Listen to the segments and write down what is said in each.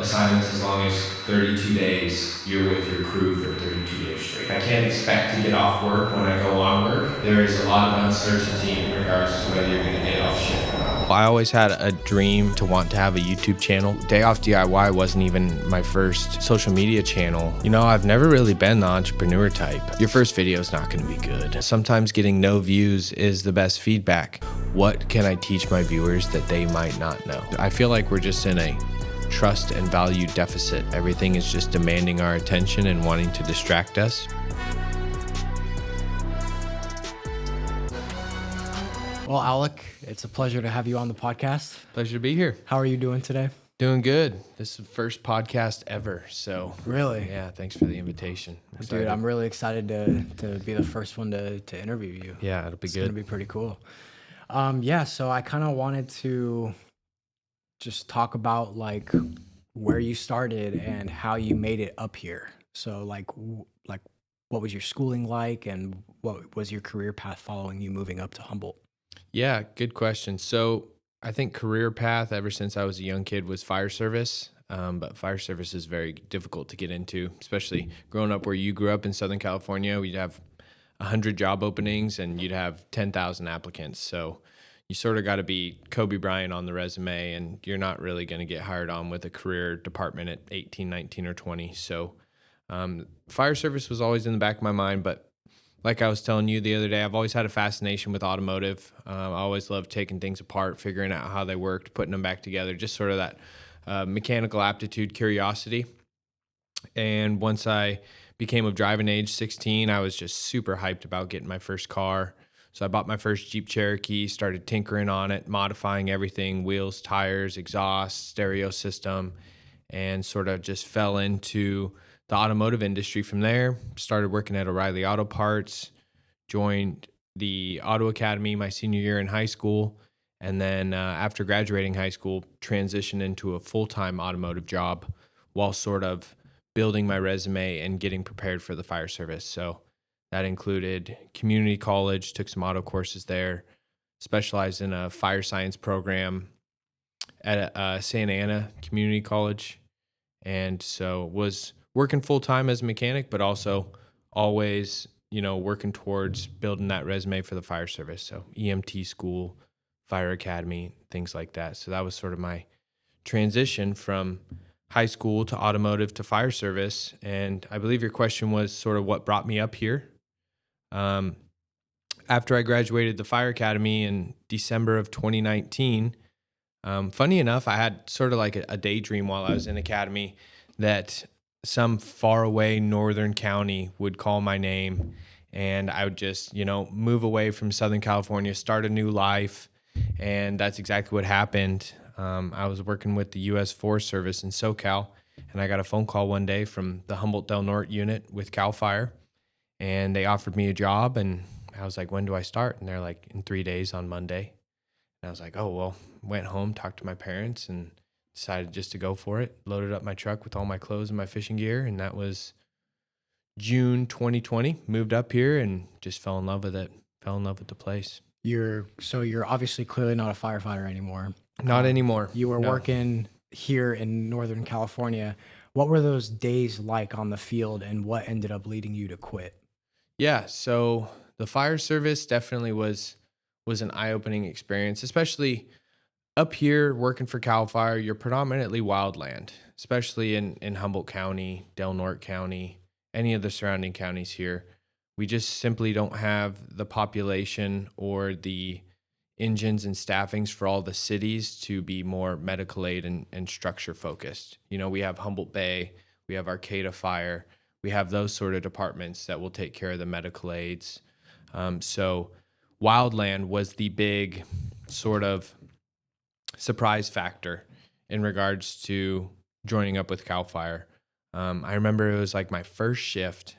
assignments as long as 32 days, you're with your crew for 32 days straight. I can't expect to get off work when I go on work. There is a lot of uncertainty in regards to whether you're going to get off shift or not. I always had a dream to want to have a YouTube channel. Day Off DIY wasn't even my first social media channel. You know, I've never really been the entrepreneur type. Your first video is not going to be good. Sometimes getting no views is the best feedback. What can I teach my viewers that they might not know? I feel like we're just in a trust and value deficit. Everything is just demanding our attention and wanting to distract us. Well, Alec, it's a pleasure to have you on the podcast. Pleasure to be here. How are you doing today? Doing good. This is the first podcast ever, so. Really? Yeah, thanks for the invitation. Dude, I'm really excited to be the first one to interview you. Yeah, it'll be good. It's going to be pretty cool. So I kind of wanted to just talk about like where you started and how you made it up here. So like what was your schooling like and what was your career path following you moving up to Humboldt? Yeah, good question. So I think career path ever since I was a young kid was fire service. But fire service is very difficult to get into, especially growing up where you grew up in Southern California. We'd have 100 job openings and you'd have 10,000 applicants. So you sort of got to be Kobe Bryant on the resume, and you're not really going to get hired on with a career department at 18, 19, or 20. So fire service was always in the back of my mind. But like I was telling you the other day, I've always had a fascination with automotive. I always loved taking things apart, figuring out how they worked, putting them back together, just sort of that mechanical aptitude, curiosity. And once I became of driving age, 16, I was just super hyped about getting my first car. So I bought my first Jeep Cherokee, started tinkering on it, modifying everything, wheels, tires, exhaust, stereo system, and sort of just fell into the automotive industry from there. Started working at O'Reilly Auto Parts, joined the Auto Academy my senior year in high school, and then after graduating high school, transitioned into a full-time automotive job while sort of building my resume and getting prepared for the fire service. So that included community college, took some auto courses there, specialized in a fire science program at Santa Ana Community College. And so was working full-time as a mechanic, but also always, working towards building that resume for the fire service. So EMT school, fire academy, things like that. So that was sort of my transition from high school to automotive to fire service. And I believe your question was sort of what brought me up here. After I graduated the fire academy in December of 2019, funny enough, I had sort of like a daydream while I was in academy that some faraway northern county would call my name and I would just, move away from Southern California, start a new life. And that's exactly what happened. I was working with the U.S. Forest Service in SoCal, and I got a phone call one day from the Humboldt Del Norte unit with CAL FIRE, and they offered me a job, and I was like, when do I start? And they're like, in 3 days on Monday. And I was like, oh, well, went home, talked to my parents, and decided just to go for it. Loaded up my truck with all my clothes and my fishing gear, and that was June 2020. Moved up here and just fell in love with it, fell in love with the place. You're obviously clearly not a firefighter anymore. Not anymore. You were working here in Northern California. What were those days like on the field and what ended up leading you to quit? Yeah, so the fire service definitely was an eye-opening experience, especially up here working for CAL FIRE. You're predominantly wildland, especially in Humboldt County, Del Norte County, any of the surrounding counties here. We just simply don't have the population or the engines and staffings for all the cities to be more medical aid and structure focused. We have Humboldt Bay, we have Arcata Fire, we have those sort of departments that will take care of the medical aids. So wildland was the big sort of surprise factor in regards to joining up with CAL FIRE. I remember it was like my first shift,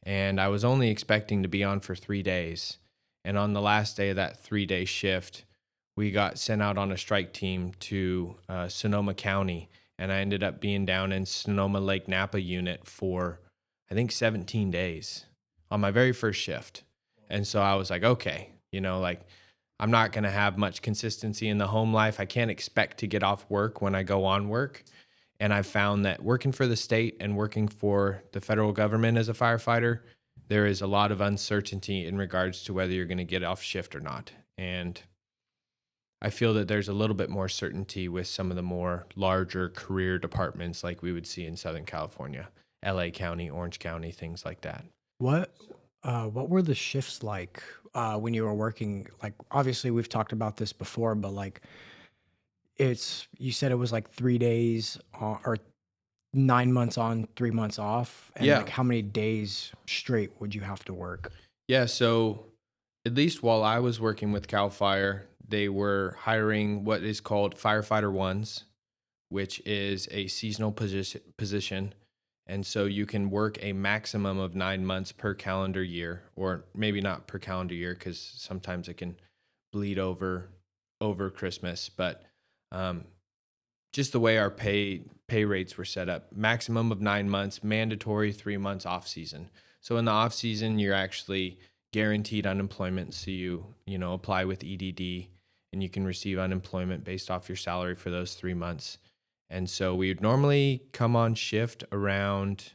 and I was only expecting to be on for 3 days. And on the last day of that 3-day shift, we got sent out on a strike team to Sonoma County, and I ended up being down in Sonoma Lake Napa unit for, I think, 17 days on my very first shift. And so I was like, okay, I'm not going to have much consistency in the home life. I can't expect to get off work when I go on work. And I've found that working for the state and working for the federal government as a firefighter, there is a lot of uncertainty in regards to whether you're going to get off shift or not. And I feel that there's a little bit more certainty with some of the more larger career departments like we would see in Southern California, LA County, Orange County, things like that. What what were the shifts like when you were working? Like, obviously, we've talked about this before, but like, it's you said it was like 3 days on, or 9 months on, 3 months off, and Yeah. like, how many days straight would you have to work? Yeah. So at least while I was working with CAL FIRE, they were hiring what is called firefighter ones, which is a seasonal position. And so you can work a maximum of 9 months per calendar year, or maybe not per calendar year, because sometimes it can bleed over Christmas. But um, just the way our pay rates were set up, maximum of 9 months, mandatory 3 months off season. So in the off season, you're actually guaranteed unemployment. So you apply with EDD, and you can receive unemployment based off your salary for those 3 months. And so we would normally come on shift around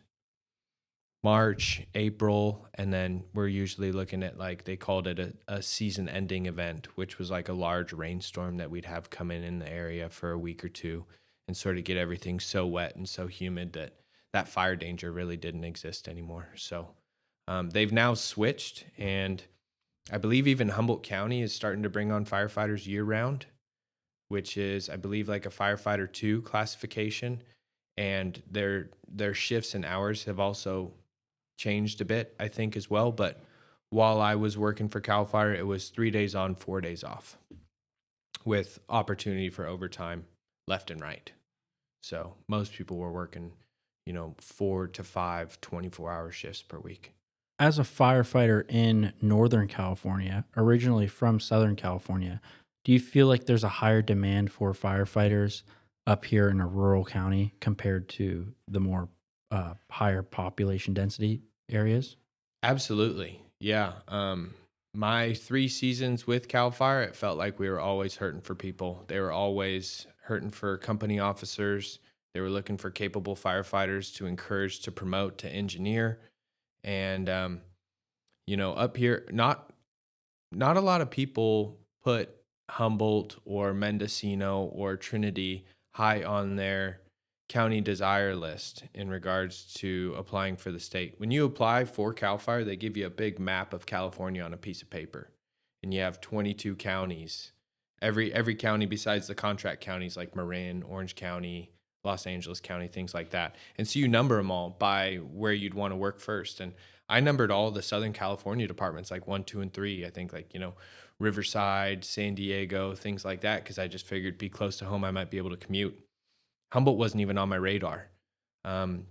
March, April, and then we're usually looking at, like, they called it a season ending event, which was like a large rainstorm that we'd have come in the area for a week or two and sort of get everything so wet and so humid that that fire danger really didn't exist anymore. So they've now switched, and I believe even Humboldt County is starting to bring on firefighters year round, which is, I believe, like a firefighter 2 classification, and their shifts and hours have also changed a bit, I think, as well. But while I was working for CAL FIRE, it was 3 days on, 4 days off, with opportunity for overtime left and right. So most people were working, 4 to 5 24-hour shifts per week. As a firefighter in Northern California, originally from Southern California, do you feel like there's a higher demand for firefighters up here in a rural county compared to the more higher population density areas? Absolutely. Yeah. My 3 seasons with CAL FIRE, it felt like we were always hurting for people. They were always hurting for company officers. They were looking for capable firefighters to encourage, to promote, to engineer. And up here, not a lot of people put Humboldt or Mendocino or Trinity high on their county desire list in regards to applying for the state. When you apply for CAL FIRE, they give you a big map of California on a piece of paper, and you have 22 counties. Every county besides the contract counties like Marin, Orange County, Los Angeles County, things like that. And so you number them all by where you'd want to work first. And I numbered all the Southern California departments, like 1, 2, and 3. I think, like, Riverside, San Diego, things like that, because I just figured be close to home, I might be able to commute. Humboldt wasn't even on my radar. Um,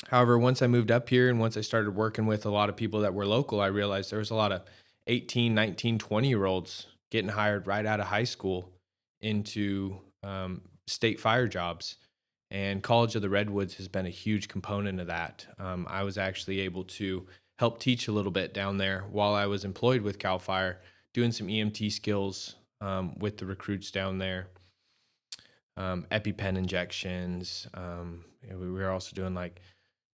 However, once I moved up here and once I started working with a lot of people that were local, I realized there was a lot of 18, 19, 20-year-olds getting hired right out of high school into state fire jobs. And College of the Redwoods has been a huge component of that. I was actually able to help teach a little bit down there while I was employed with CAL FIRE, doing some EMT skills with the recruits down there, EpiPen injections. We were also doing, like,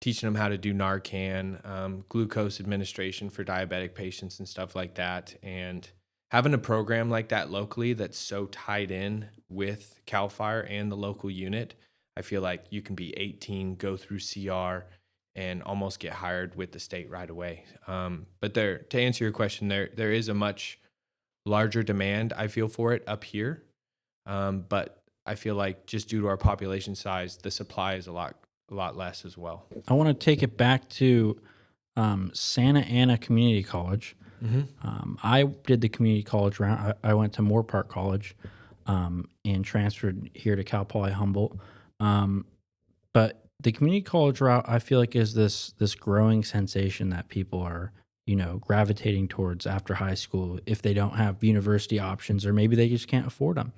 teaching them how to do Narcan, glucose administration for diabetic patients and stuff like that. And having a program like that locally that's so tied in with CAL FIRE and the local unit, I feel like you can be 18, go through CR, and almost get hired with the state right away. But to answer your question, there is a much larger demand, I feel, for it up here. But I feel like just due to our population size, the supply is a lot less as well. I want to take it back to Santa Ana Community College. Mm-hmm. I did the community college route. I went to Moore Park College and transferred here to Cal Poly Humboldt. But the community college route, I feel like, is this growing sensation that people are, gravitating towards after high school if they don't have university options or maybe they just can't afford them.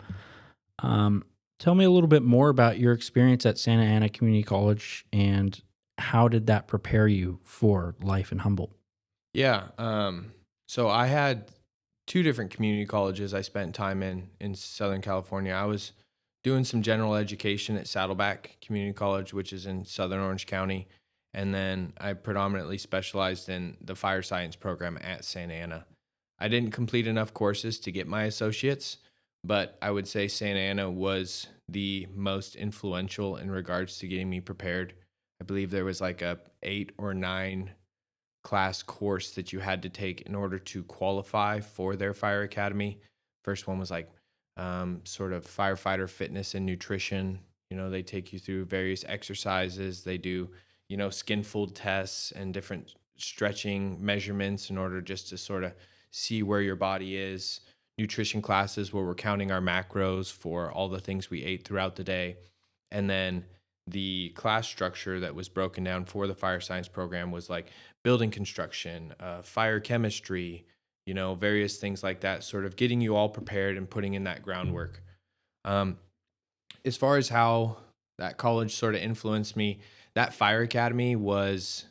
Um, Tell me a little bit more about your experience at Santa Ana Community College and how did that prepare you for life in Humboldt? Yeah. So I had 2 different community colleges I spent time in Southern California. I was doing some general education at Saddleback Community College, which is in Southern Orange County. And then I predominantly specialized in the fire science program at Santa Ana. I didn't complete enough courses to get my associates, but I would say Santa Ana was the most influential in regards to getting me prepared. I believe there was like a 8 or 9 class course that you had to take in order to qualify for their fire academy. First one was like sort of firefighter fitness and nutrition. They take you through various exercises. They do, skin fold tests and different stretching measurements in order just to sort of see where your body is. Nutrition classes where we're counting our macros for all the things we ate throughout the day. And then the class structure that was broken down for the fire science program was like building construction, fire chemistry, various things like that, sort of getting you all prepared and putting in that groundwork. As far as how that college sort of influenced me, that fire academy was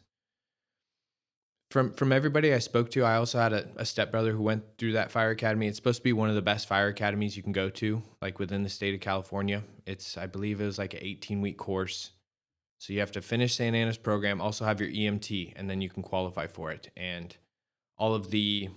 from everybody I spoke to. I also had a stepbrother who went through that fire academy. It's supposed to be one of the best fire academies you can go to, like within the state of California. I believe it was like an 18-week course. So you have to finish Santa Ana's program, also have your EMT, and then you can qualify for it. And all of the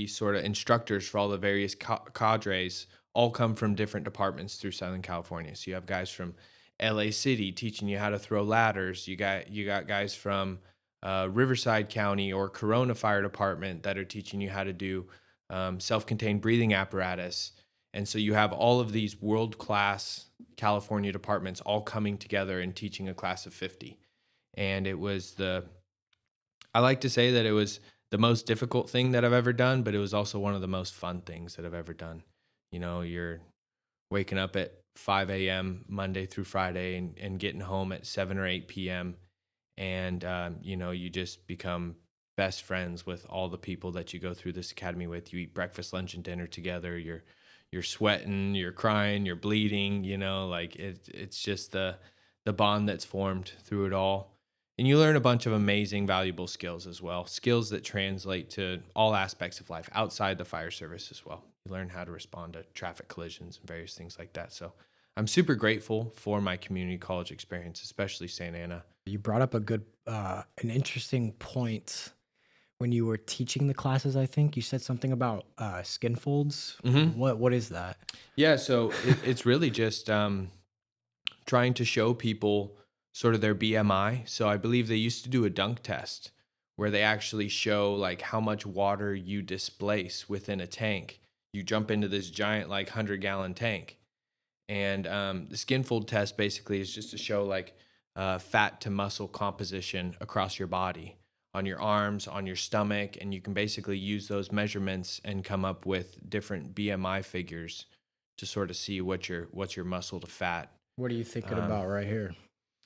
sort of instructors for all the various cadres all come from different departments through Southern California. So you have guys from LA City teaching you how to throw ladders. You got guys from Riverside County or Corona Fire Department that are teaching you how to do self-contained breathing apparatus. And so you have all of these world-class California departments all coming together and teaching a class of 50. And I like to say that it was the most difficult thing that I've ever done, but it was also one of the most fun things that I've ever done. You're waking up at 5 a.m. Monday through Friday and getting home at 7 or 8 p.m. And, you just become best friends with all the people that you go through this academy with. You eat breakfast, lunch, and dinner together. You're sweating, you're crying, you're bleeding, like it's just the bond that's formed through it all. And you learn a bunch of amazing, valuable skills as well, skills that translate to all aspects of life outside the fire service as well. You learn how to respond to traffic collisions and various things like that. So I'm super grateful for my community college experience, especially Santa Ana. You brought up an interesting point when you were teaching the classes. I think you said something about skin folds. Mm-hmm. What is that? Yeah, so it's really just trying to show people sort of their BMI. So I believe they used to do a dunk test where they actually show like how much water you displace within a tank. You jump into this giant like 100-gallon tank. And the skin fold test basically is just to show like fat to muscle composition across your body, on your arms, on your stomach, and you can basically use those measurements and come up with different BMI figures to sort of see what's your muscle to fat. What are you thinking about right here?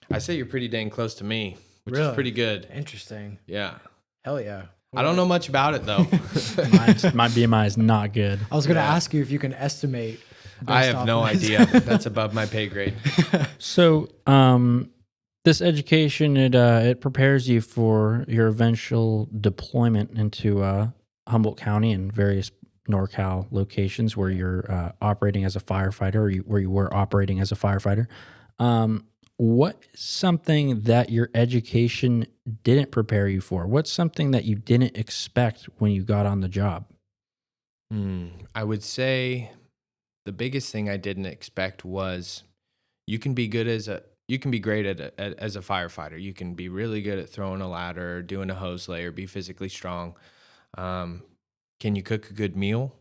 I say you're pretty dang close to me, which Really? is pretty good. Interesting. Yeah. Hell yeah. I don't know much about it though. My BMI is not good. I was going to ask you if you can estimate. I have no idea. That's above my pay grade. So, this education, it prepares you for your eventual deployment into Humboldt County and various NorCal locations where you're operating as a firefighter, or where you were operating as a firefighter. What's something that your education didn't prepare you for? What's something that you didn't expect when you got on the job? I would say the biggest thing I didn't expect was you can be great as a firefighter. You can be really good at throwing a ladder, doing a hose layer, be physically strong. Can you cook a good meal?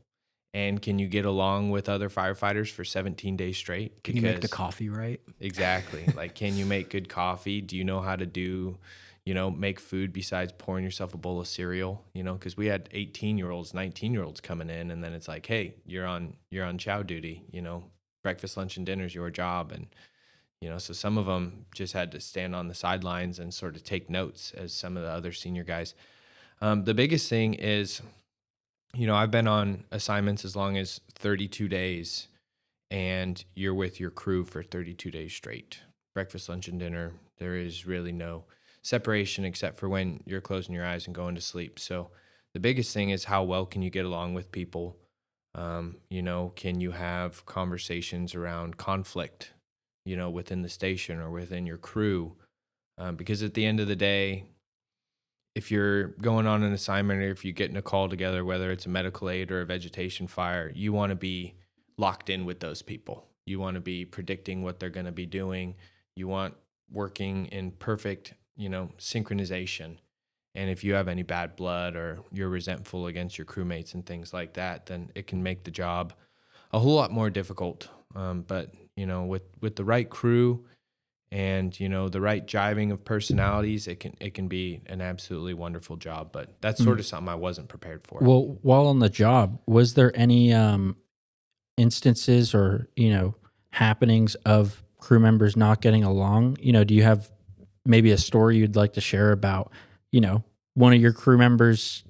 And can you get along with other firefighters for 17 days straight? Can you make the coffee right? Exactly. Like, can you make good coffee? Do you know how to make food besides pouring yourself a bowl of cereal? Because we had 18-year-olds, 19-year-olds coming in, and then it's like, hey, you're on chow duty. Breakfast, lunch, and dinner is your job, and so some of them just had to stand on the sidelines and sort of take notes as some of the other senior guys. The biggest thing is, I've been on assignments as long as 32 days, and you're with your crew for 32 days straight. Breakfast, lunch, and dinner. There is really no separation except for when you're closing your eyes and going to sleep. So the biggest thing is how well can you get along with people? Can you have conversations around conflict, within the station or within your crew? Because at the end of the day, if you're going on an assignment or if you get in a call together, whether it's a medical aid or a vegetation fire, you want to be locked in with those people. You want to be predicting what they're going to be doing. You want working in perfect, synchronization. And if you have any bad blood or you're resentful against your crewmates and things like that, then it can make the job a whole lot more difficult. But with the right crew and the right jiving of personalities, it can be an absolutely wonderful job. But that's sort of something I wasn't prepared for. Well, while on the job, was there any instances or happenings of crew members not getting along? Do you have maybe a story you'd like to share about one of your crew members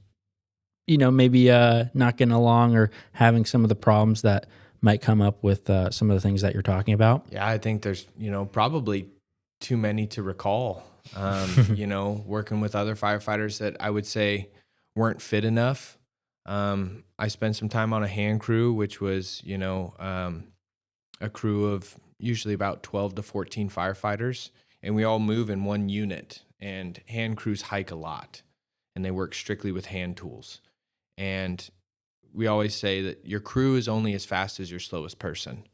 maybe not getting along or having some of the problems that might come up with some of the things that you're talking about? Yeah, I think there's probably too many to recall. Working with other firefighters that I would say weren't fit enough. I spent some time on a hand crew, which was a crew of usually about 12 to 14 firefighters, and we all move in one unit. And hand crews hike a lot, and they work strictly with hand tools. And we always say that your crew is only as fast as your slowest person.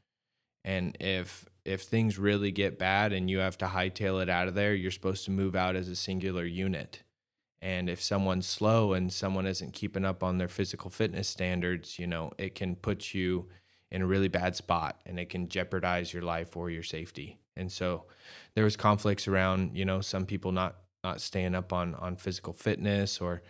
And if things really get bad and you have to hightail it out of there, you're supposed to move out as a singular unit. And if someone's slow and someone isn't keeping up on their physical fitness standards, it can put you in a really bad spot and it can jeopardize your life or your safety. And so there was conflicts around, some people not staying up on physical fitness, or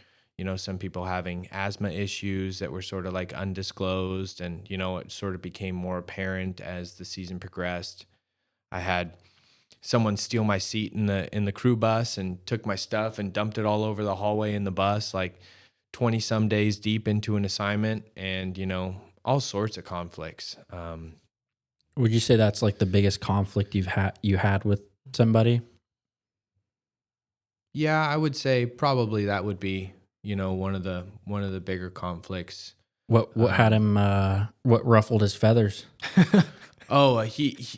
some people having asthma issues that were sort of like undisclosed. And, it sort of became more apparent as the season progressed. I had someone steal my seat in the crew bus and took my stuff and dumped it all over the hallway in the bus, like 20 some days deep into an assignment, and, all sorts of conflicts. Would you say that's like the biggest conflict you had with somebody? Yeah, I would say probably that would be, one of the bigger conflicts. What had him? What ruffled his feathers? Oh,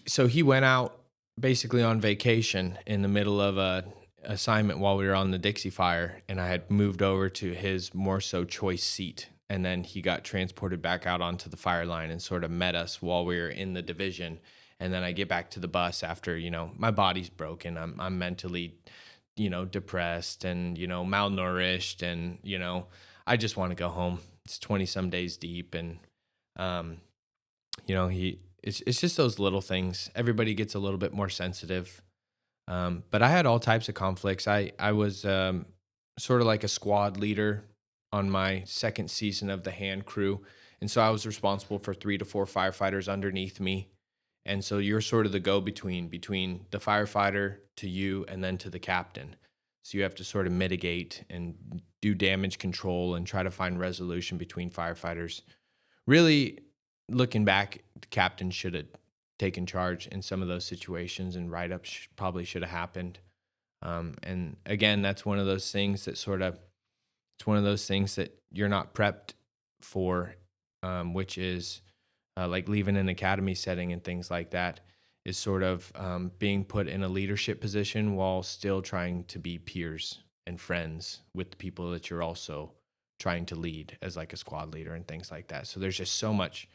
so he went out basically on vacation in the middle of a assignment while we were on the Dixie Fire, and I had moved over to his more so choice seat, and then he got transported back out onto the fire line and sort of met us while we were in the division. And then I get back to the bus after, my body's broken. I'm mentally, depressed and, malnourished, and, I just want to go home. It's 20 some days deep, and it's just those little things. Everybody gets a little bit more sensitive. But I had all types of conflicts. I was sort of like a squad leader on my second season of the hand crew. And so I was responsible for 3 to 4 firefighters underneath me. And so you're sort of the go-between between the firefighter to you and then to the captain. So you have to sort of mitigate and do damage control and try to find resolution between firefighters. Really, looking back, the captain should have taken charge in some of those situations, and write-ups probably should have happened. And again, that's one of those things that it's one of those things that you're not prepped for, which is like leaving an academy setting and things like that, is sort of being put in a leadership position while still trying to be peers and friends with the people that you're also trying to lead as like a squad leader and things like that. So there's just so much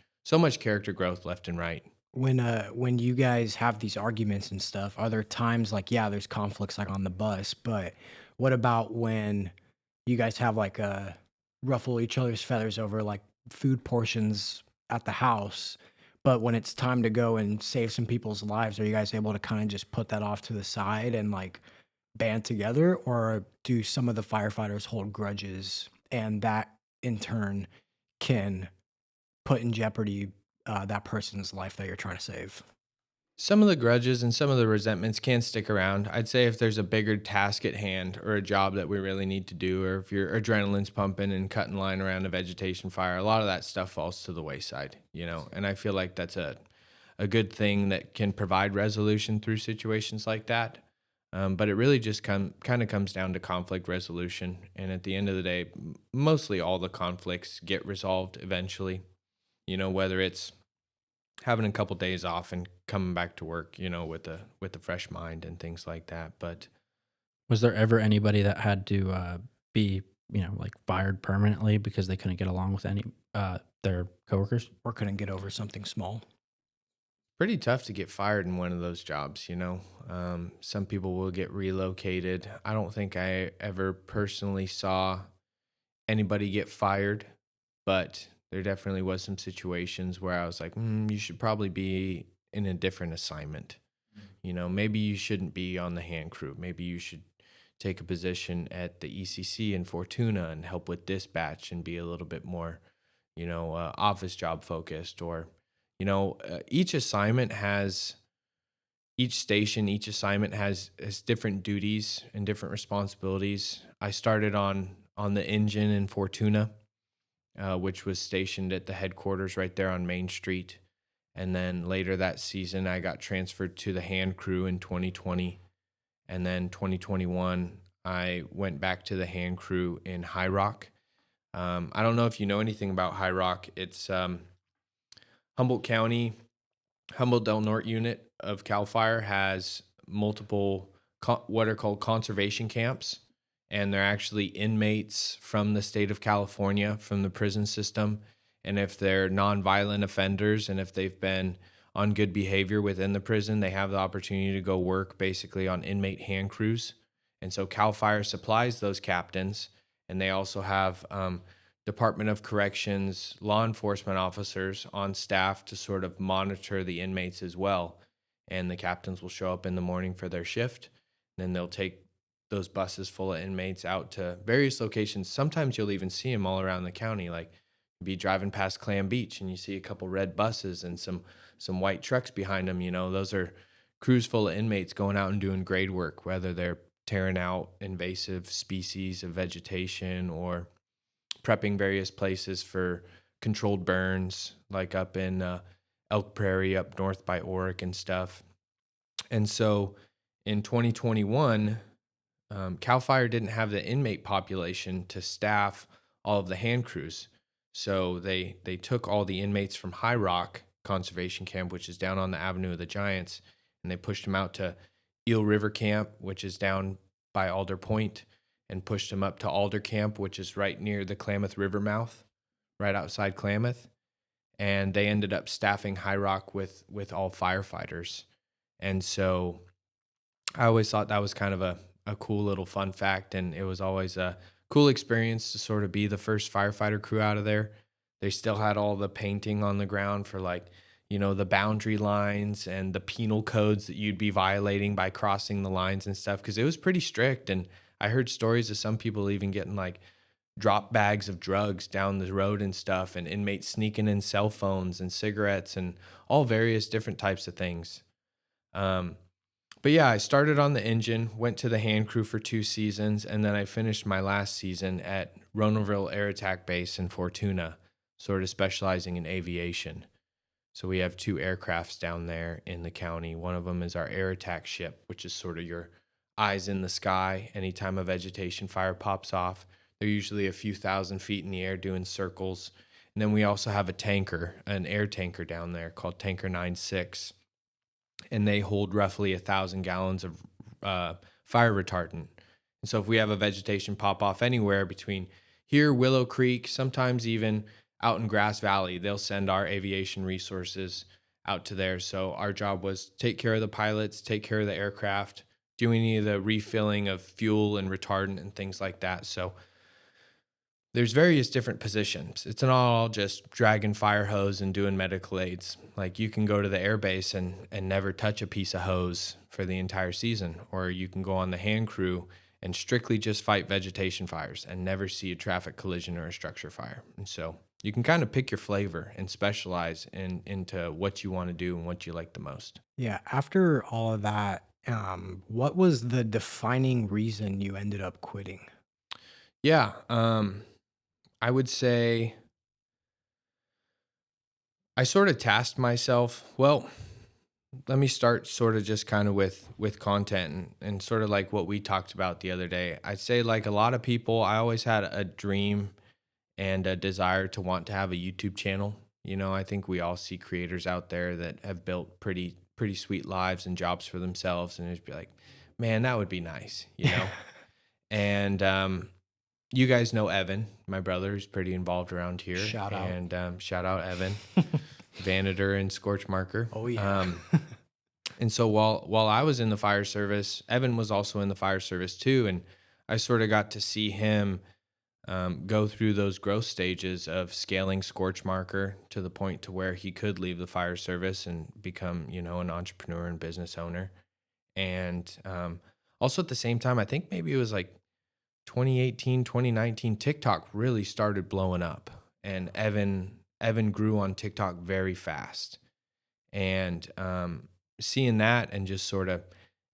character growth left and right. When you guys have these arguments and stuff, are there times like, yeah, there's conflicts like on the bus, but what about when you guys have like ruffle each other's feathers over like food portions at the house, but when it's time to go and save some people's lives, are you guys able to kind of just put that off to the side and like band together, or do some of the firefighters hold grudges and that in turn can put in jeopardy that person's life that you're trying to save? Some of the grudges and some of the resentments can stick around. I'd say if there's a bigger task at hand or a job that we really need to do, or if your adrenaline's pumping and cutting line around a vegetation fire, a lot of that stuff falls to the wayside, and I feel like that's a good thing that can provide resolution through situations like that. But it really just kind of comes down to conflict resolution. And at the end of the day, mostly all the conflicts get resolved eventually. whether it's having a couple days off and coming back to work, with a fresh mind and things like that. But Was there ever anybody that had to be, like fired permanently because they couldn't get along with any their coworkers? Or couldn't get over something small? pretty tough to get fired in one of those jobs. Some people will get relocated. I don't think I ever personally saw anybody get fired, but there definitely was some situations where I was like, you should probably be in a different assignment. Maybe you shouldn't be on the hand crew. Maybe you should take a position at the ECC in Fortuna and help with dispatch and be a little bit more, office job focused. Or, each assignment has each assignment has different duties and different responsibilities. I started on the engine in Fortuna, which was stationed at the headquarters right there on Main Street. And then later that season, I got transferred to the hand crew in 2020. And then 2021, I went back to the hand crew in High Rock. I don't know if you know anything about High Rock. It's Humboldt County, Humboldt Del Norte unit of CAL FIRE has multiple what are called conservation camps, and they're actually inmates from the state of California, from the prison system. And if they're nonviolent offenders and if they've been on good behavior within the prison, they have the opportunity to go work basically on inmate hand crews. And so CAL FIRE supplies those captains, and they also have Department of Corrections law enforcement officers on staff to sort of monitor the inmates as well. And the captains will show up in the morning for their shift, and then they'll take those buses full of inmates out to various locations. Sometimes you'll even see them all around the county, like be driving past Clam Beach and you see a couple red buses and some white trucks behind them. Those are crews full of inmates going out and doing grade work, whether they're tearing out invasive species of vegetation or prepping various places for controlled burns, like up in Elk Prairie, up north by Oric and stuff. And so in 2021, CAL FIRE didn't have the inmate population to staff all of the hand crews. So they took all the inmates from High Rock Conservation Camp, which is down on the Avenue of the Giants, and they pushed them out to Eel River Camp, which is down by Alder Point, and pushed them up to Alder Camp, which is right near the Klamath River mouth, right outside Klamath. And they ended up staffing High Rock with all firefighters. And so I always thought that was kind of a cool little fun fact, and it was always a cool experience to sort of be the first firefighter crew out of there. They still had all the painting on the ground for the boundary lines and the penal codes that you'd be violating by crossing the lines and stuff, because it was pretty strict. And I heard stories of some people even getting like drop bags of drugs down the road and stuff, and inmates sneaking in cell phones and cigarettes and all various different types of things. But yeah, I started on the engine, went to the hand crew for 2 seasons, and then I finished my last season at Ronoville Air Attack Base in Fortuna, sort of specializing in aviation. So we have 2 aircrafts down there in the county. One of them is our air attack ship, which is sort of your eyes in the sky. Anytime a vegetation fire pops off, they're usually a few thousand feet in the air doing circles. And then we also have a tanker, an air tanker down there called Tanker 96. And they hold roughly 1,000 gallons of fire retardant. And so if we have a vegetation pop off anywhere between here, Willow Creek, sometimes even out in Grass Valley, they'll send our aviation resources out to there. So our job was take care of the pilots, take care of the aircraft, do any of the refilling of fuel and retardant and things like that. So there's various different positions. It's not all just dragging fire hose and doing medical aids. Like you can go to the air base and never touch a piece of hose for the entire season, or you can go on the hand crew and strictly just fight vegetation fires and never see a traffic collision or a structure fire. And so you can kind of pick your flavor and specialize into what you want to do and what you like the most. Yeah. After all of that, what was the defining reason you ended up quitting? Yeah, I would say I sort of tasked myself. Well, let me start sort of just kind of with content and sort of like what we talked about the other day. I'd say like a lot of people, I always had a dream and a desire to want to have a YouTube channel. You know, I think we all see creators out there that have built pretty sweet lives and jobs for themselves, and just be like, man, that would be nice, you know. And you guys know Evan, my brother, who's pretty involved around here. Shout out. And shout out Evan, Vanator and Scorch Marker. Oh yeah. And so while I was in the fire service, Evan was also in the fire service too, and I sort of got to see him go through those growth stages of scaling Scorch Marker to the point to where he could leave the fire service and become, you know, an entrepreneur and business owner. And also at the same time, I think maybe it was like 2018, 2019, TikTok really started blowing up, and Evan grew on TikTok very fast. And seeing that and just sort of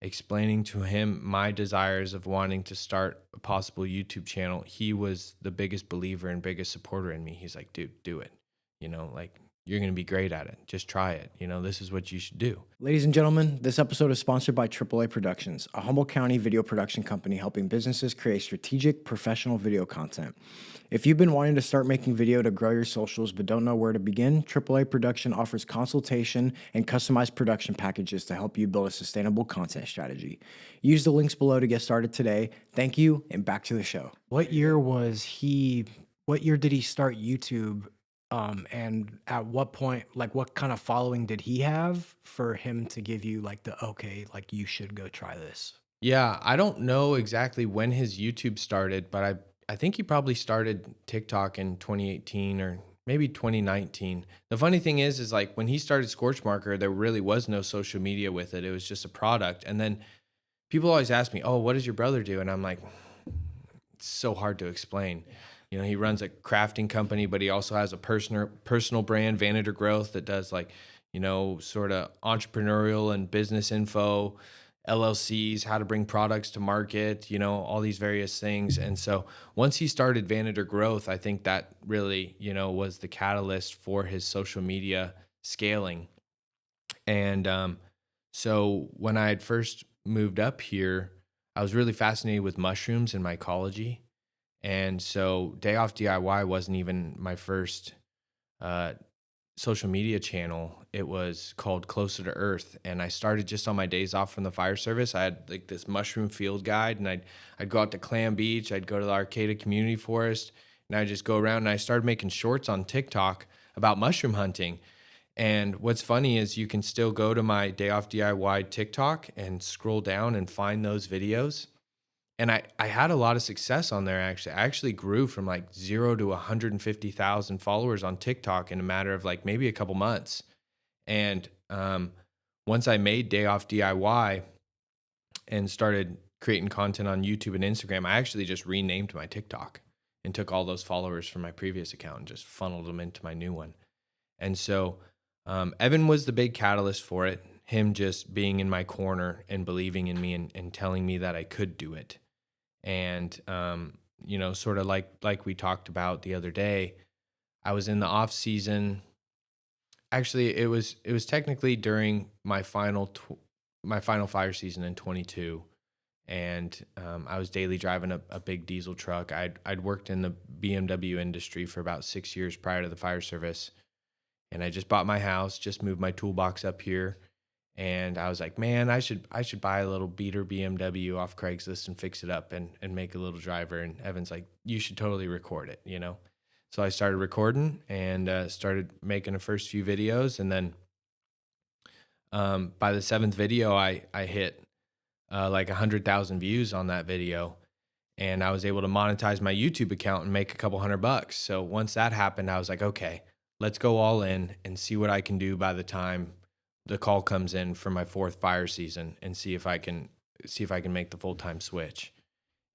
explaining to him my desires of wanting to start a possible YouTube channel, he was the biggest believer and biggest supporter in me. He's like, dude, do it. You know, like, you're going to be great at it. Just try it. You know, this is what you should do. Ladies and gentlemen, this episode is sponsored by AAA Productions, a Humboldt County video production company helping businesses create strategic, professional video content. If you've been wanting to start making video to grow your socials but don't know where to begin, AAA Production offers consultation and customized production packages to help you build a sustainable content strategy. Use the links below to get started today. Thank you, and back to the show. What year did he start YouTube? And at what point, like, what kind of following did he have for him to give you like the, okay, like, you should go try this? Yeah, I don't know exactly when his YouTube started, but I think he probably started TikTok in 2018 or maybe 2019. The funny thing is like when he started Scorch Marker, there really was no social media with it. It was just a product. And then people always ask me, "Oh, what does your brother do?" And I'm like, it's so hard to explain. You know, he runs a crafting company, but he also has a personal brand, Vanator Growth, that does like, you know, sort of entrepreneurial and business info, LLCs, how to bring products to market, you know, all these various things. And so once he started Vanator Growth, I think that really, you know, was the catalyst for his social media scaling. And so when I had first moved up here, I was really fascinated with mushrooms and mycology. And so Day Off DIY wasn't even my first social media channel. It was called Closer to Earth. And I started just on my days off from the fire service. I had like this mushroom field guide, and I'd go out to Clam Beach. I'd go to the Arcata Community Forest, and I'd just go around, and I started making shorts on TikTok about mushroom hunting. And what's funny is you can still go to my Day Off DIY TikTok and scroll down and find those videos. And I had a lot of success on there, actually. I actually grew from like 0 to 150,000 followers on TikTok in a matter of like maybe a couple months. And once I made Day Off DIY and started creating content on YouTube and Instagram, I actually just renamed my TikTok and took all those followers from my previous account and just funneled them into my new one. And so Evan was the big catalyst for it, him just being in my corner and believing in me and telling me that I could do it. And, you know, sort of like we talked about the other day, I was in the off season. Actually, it was technically during my final fire season in 22. And I was daily driving a big diesel truck. I'd worked in the BMW industry for about 6 years prior to the fire service. And I just bought my house, just moved my toolbox up here. And I was like, man, I should buy a little beater BMW off Craigslist and fix it up and make a little driver. And Evan's like, you should totally record it, you know? So I started recording and started making the first few videos. And then by the 7th video, I hit like 100,000 views on that video. And I was able to monetize my YouTube account and make a couple $100. So once that happened, I was like, okay, let's go all in and see what I can do by the time the call comes in for my 4th fire season, and see if I can make the full-time switch.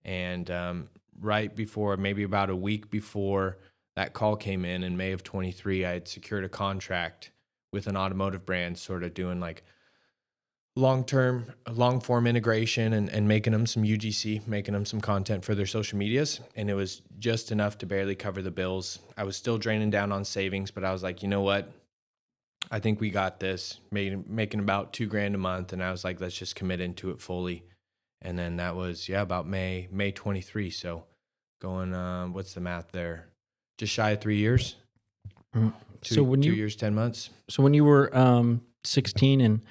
And right before, maybe about a week before that call came in May of 23, I had secured a contract with an automotive brand, sort of doing like long form integration and making them some UGC, making them some content for their social medias. And it was just enough to barely cover the bills. I was still draining down on savings, but I was like, you know what? I think we got this, making about $2,000 a month. And I was like, let's just commit into it fully. And then that was, about May 23. So going, what's the math there? Just shy of 3 years. So when 2 years, 10 months. so when you were 16 and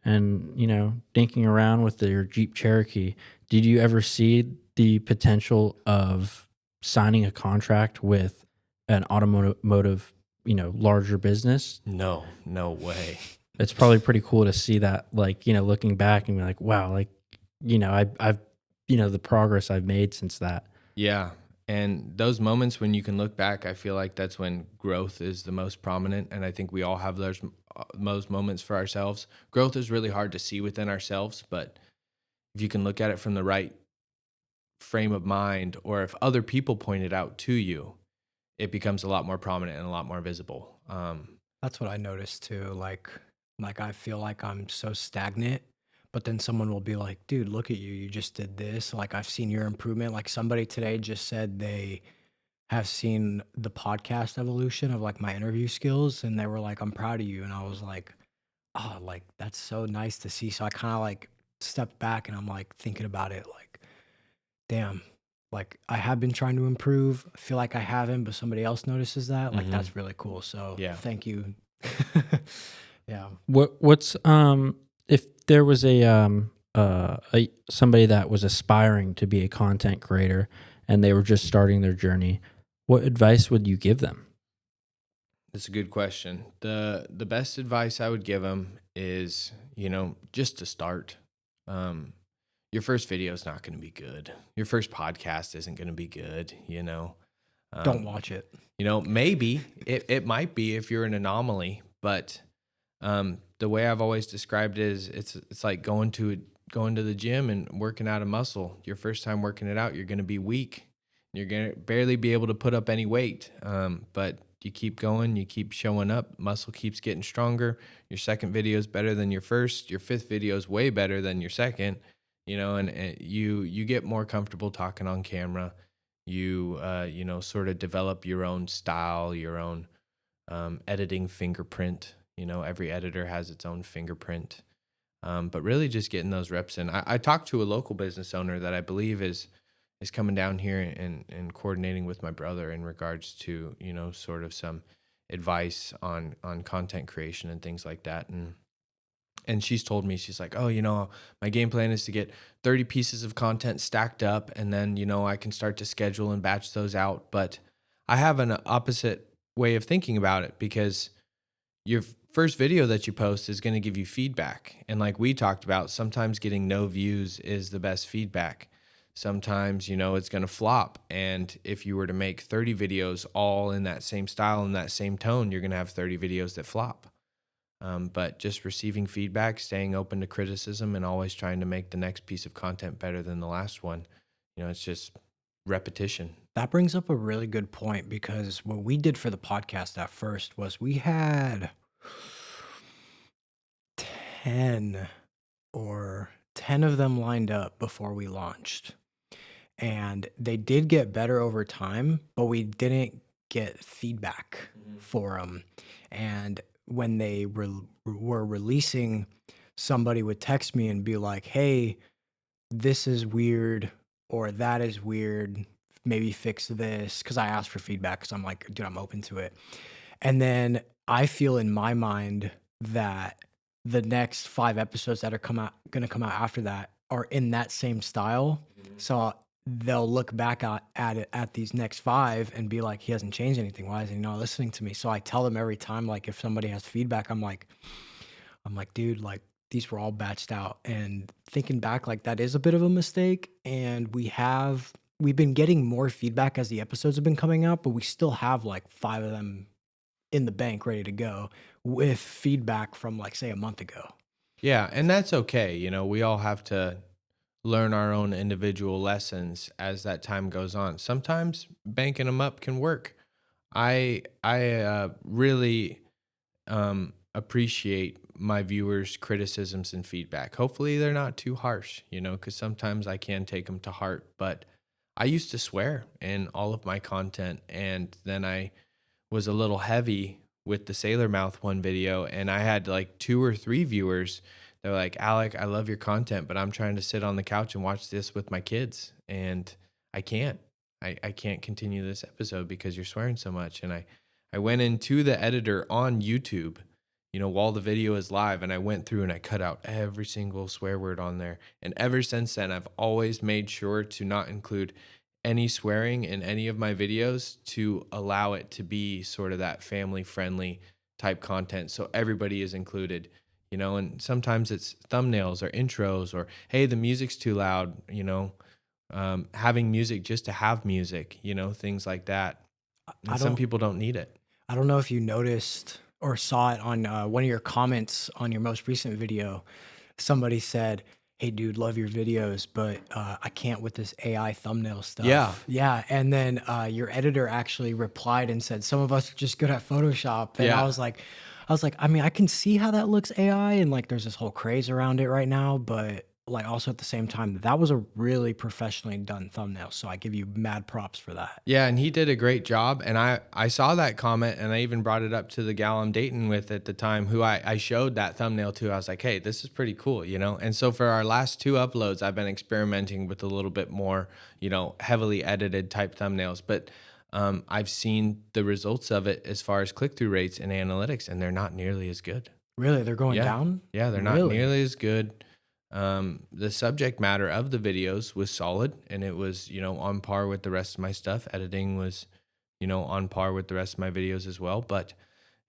dinking around with your Jeep Cherokee, did you ever see the potential of signing a contract with an automotive, larger business? No, no way. It's probably pretty cool to see that, like, looking back and be like, wow, like, I've the progress I've made since that. Yeah. And those moments when you can look back, I feel like that's when growth is the most prominent. And I think we all have those moments for ourselves. Growth is really hard to see within ourselves, but if you can look at it from the right frame of mind, or if other people point it out to you, it becomes a lot more prominent and a lot more visible. That's what I noticed too. Like I feel like I'm so stagnant, but then someone will be like, "Dude, look at you. You just did this. Like I've seen your improvement." Like somebody today just said they have seen the podcast evolution of like my interview skills, and they were like, "I'm proud of you." And I was like, "Oh, like that's so nice to see." So I kind of like stepped back and I'm like thinking about it like, "Damn, like I have been trying to improve. I feel like I haven't, but somebody else notices that. Like Mhm. that's really cool." So Yeah. thank you. Yeah. What's if there was a somebody that was aspiring to be a content creator and they were just starting their journey, what advice would you give them? That's a good question. The best advice I would give them is, just to start. Um, your first video is not going to be good. Your first podcast isn't going to be good. Don't Um, watch it. maybe it might be if you're an anomaly, but the way I've always described it is it's like going to the gym and working out a muscle. Your first time working it out, you're going to be weak. You're going to barely be able to put up any weight. But you keep going, you keep showing up, muscle keeps getting stronger. Your second video is better than your first. Your fifth video is way better than your second. And you get more comfortable talking on camera. You sort of develop your own style, your own editing fingerprint. Every editor has its own fingerprint. But really just getting those reps in. I talked to a local business owner that I believe is coming down here and coordinating with my brother in regards to, sort of some advice on content creation and things like that. And she's told me, she's like, oh, my game plan is to get 30 pieces of content stacked up, and then, I can start to schedule and batch those out. But I have an opposite way of thinking about it, because your first video that you post is going to give you feedback. And like we talked about, sometimes getting no views is the best feedback. Sometimes, it's going to flop. And if you were to make 30 videos all in that same style and that same tone, you're going to have 30 videos that flop. But just receiving feedback, staying open to criticism, and always trying to make the next piece of content better than the last one. It's just repetition. That brings up a really good point because what we did for the podcast at first was we had 10 or 10 of them lined up before we launched. And they did get better over time, but we didn't get feedback for them. And when they were releasing, somebody would text me and be like, "Hey, this is weird," or "That is weird. Maybe fix this." Because I asked for feedback because I'm like, dude, I'm open to it. And then I feel in my mind that the next 5 episodes that are gonna come out after that are in that same style. So they'll look back at it at these next 5 and be like, he hasn't changed anything. Why isn't he not listening to me? So I tell them every time, like if somebody has feedback, I'm like, dude, like these were all batched out. And thinking back, like that is a bit of a mistake. And we've been getting more feedback as the episodes have been coming out, but we still have like 5 of them in the bank ready to go with feedback from like say a month ago. Yeah, and that's okay. We all have to learn our own individual lessons as that time goes on. Sometimes banking them up can work. I really appreciate my viewers' criticisms and feedback. Hopefully, they're not too harsh, because sometimes I can take them to heart. But I used to swear in all of my content, and then I was a little heavy with the Sailor Mouth one video, and I had like 2 or 3 viewers. They're like, Alec, I love your content, but I'm trying to sit on the couch and watch this with my kids, and I can't. I can't continue this episode because you're swearing so much. And I I went into the editor on YouTube, while the video is live, and I went through and I cut out every single swear word on there. And ever since then, I've always made sure to not include any swearing in any of my videos to allow it to be sort of that family friendly type content. So everybody is included, and sometimes it's thumbnails or intros or, hey, the music's too loud, having music just to have music, things like that. I And some don't people don't need it. I don't know if you noticed or saw it on one of your comments on your most recent video. Somebody said, "Hey, dude, love your videos, but I can't with this AI thumbnail stuff." Yeah. Yeah. And then your editor actually replied and said, "Some of us are just good at Photoshop." And Yeah. I was like, I mean, I can see how that looks AI, and like there's this whole craze around it right now, but like also at the same time, that was a really professionally done thumbnail. So I give you mad props for that. Yeah, and he did a great job. And I saw that comment, and I even brought it up to the gal I'm dating with at the time, who I showed that thumbnail to. I was like, hey, this is pretty cool, And so for our last 2 uploads, I've been experimenting with a little bit more, heavily edited type thumbnails. But I've seen the results of it as far as click-through rates and analytics, and they're not nearly as good. Really? They're going Yeah. down? Yeah, they're not Really? nearly as good. The subject matter of the videos was solid, and it was, on par with the rest of my stuff. Editing was, on par with the rest of my videos as well. But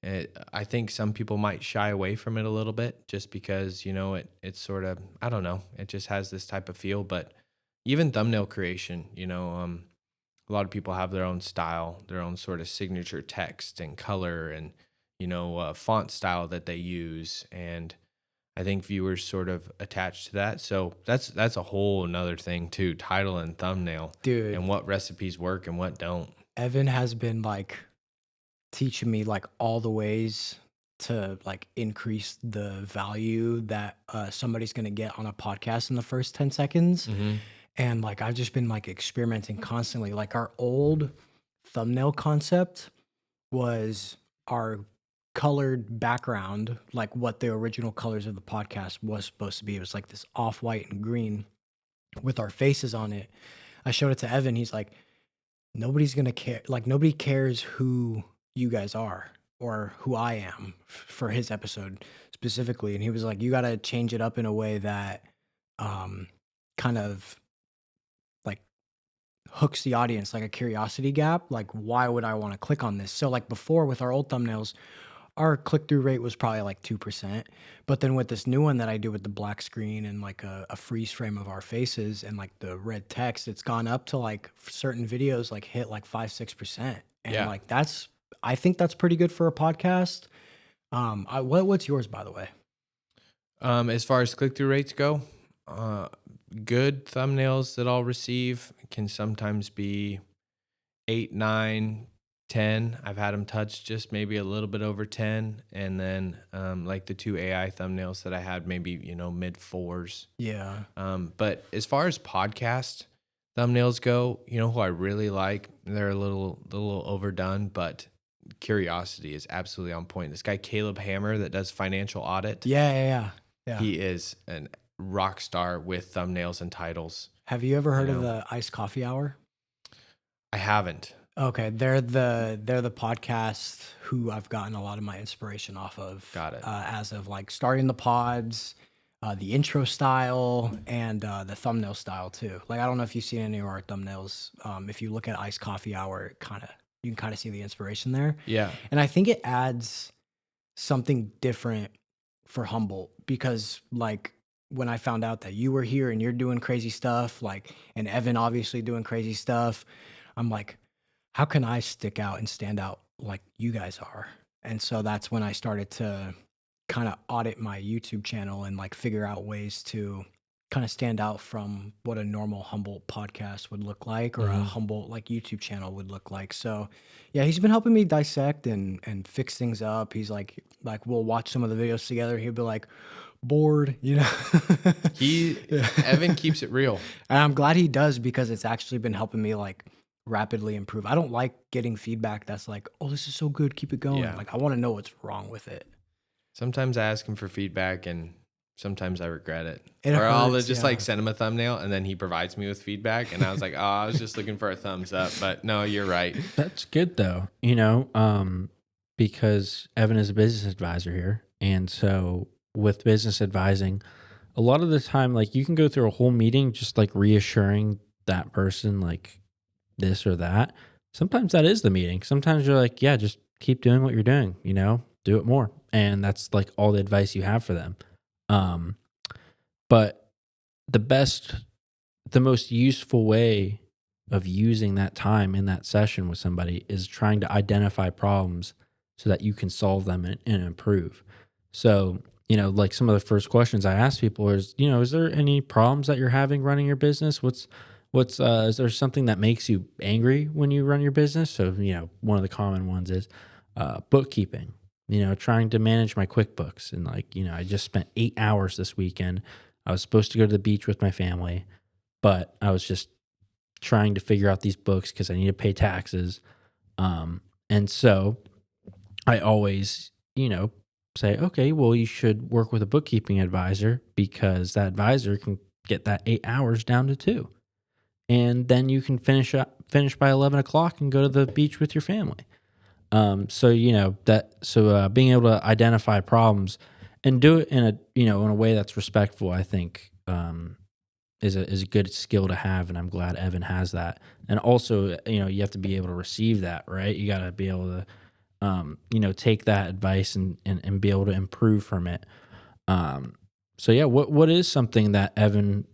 I think some people might shy away from it a little bit just because, it's sort of, I don't know, it just has this type of feel. But even thumbnail creation, a lot of people have their own style, their own sort of signature text and color and, font style that they use. And I think viewers sort of attach to that. So that's a whole another thing too, title and thumbnail, Dude, and what recipes work and what don't. Evan has been like teaching me like all the ways to like increase the value that somebody's going to get on a podcast in the first 10 seconds. Mm-hmm. And like I've just been like experimenting constantly. Like our old thumbnail concept was our colored background, like what the original colors of the podcast was supposed to be. It was like this off-white and green with our faces on it. I showed it to Evan. He's like, nobody's gonna care. Like nobody cares who you guys are or who I am for his episode specifically. And he was like, you gotta change it up in a way that kind of like hooks the audience, like a curiosity gap. Like, why would I want to click on this? So like before with our old thumbnails, our click-through rate was probably like 2%. But then with this new one that I do with the black screen and like a freeze frame of our faces and like the red text, it's gone up to like certain videos like hit like 5-6%. And Yeah. like I think that's pretty good for a podcast. What's yours, by the way? As far as click-through rates go, good thumbnails that I'll receive can sometimes be 8, 9, 10. I've had them touch just maybe a little bit over 10. And then like the 2 AI thumbnails that I had, maybe, mid 4s. Yeah. But as far as podcast thumbnails go, who I really like, they're a little overdone, but Curiosity is absolutely on point. This guy, Caleb Hammer, that does financial audit. Yeah. He is a rock star with thumbnails and titles. Have you ever heard of the Iced Coffee Hour? I haven't. Okay, they're the podcast who I've gotten a lot of my inspiration off of. Got it. As of like starting the pods, the intro style, and the thumbnail style too. Like I don't know if you've seen any of our thumbnails. If you look at Iced Coffee Hour, you can kind of see the inspiration there. Yeah. And I think it adds something different for Humboldt because like when I found out that you were here and you're doing crazy stuff, like, and Evan obviously doing crazy stuff, I'm like, how can I stick out and stand out like you guys are? And so that's when I started to kind of audit my YouTube channel and like figure out ways to kind of stand out from what a normal Humboldt podcast would look like or a Humboldt like YouTube channel would look like. So yeah, he's been helping me dissect and fix things up. He's like we'll watch some of the videos together. He'll be like bored, Evan keeps it real. And I'm glad he does because it's actually been helping me like rapidly improve. I don't like getting feedback that's like, oh, this is so good, keep it going. Yeah. Like I want to know what's wrong with it. Sometimes I ask him for feedback and sometimes I regret it. It or I'll hurts, just yeah. like send him a thumbnail and then he provides me with feedback. And I was like, oh, I was just looking for a thumbs up. But no, you're right. That's good though. because Evan is a business advisor here. And so with business advising, a lot of the time, like you can go through a whole meeting just like reassuring that person, like this or that. Sometimes that is the meeting. Sometimes you're like, yeah, just keep doing what you're doing, do it more. And that's like all the advice you have for them. Um, but the best, the most useful way of using that time in that session with somebody is trying to identify problems so that you can solve them and improve. So, like some of the first questions I ask people is there any problems that you're having running your business? Is there something that makes you angry when you run your business? So, one of the common ones is bookkeeping, trying to manage my QuickBooks. And I just spent 8 hours this weekend. I was supposed to go to the beach with my family, but I was just trying to figure out these books because I need to pay taxes. And so I always, say, okay, well, you should work with a bookkeeping advisor because that advisor can get that 8 hours down to 2. And then you can finish by 11 o'clock and go to the beach with your family. Being able to identify problems and do it in a way that's respectful, I think, is a good skill to have, and I'm glad Evan has that. And also, you have to be able to receive that, right? You got to be able to, take that advice and be able to improve from it. So yeah, what is something that Evan,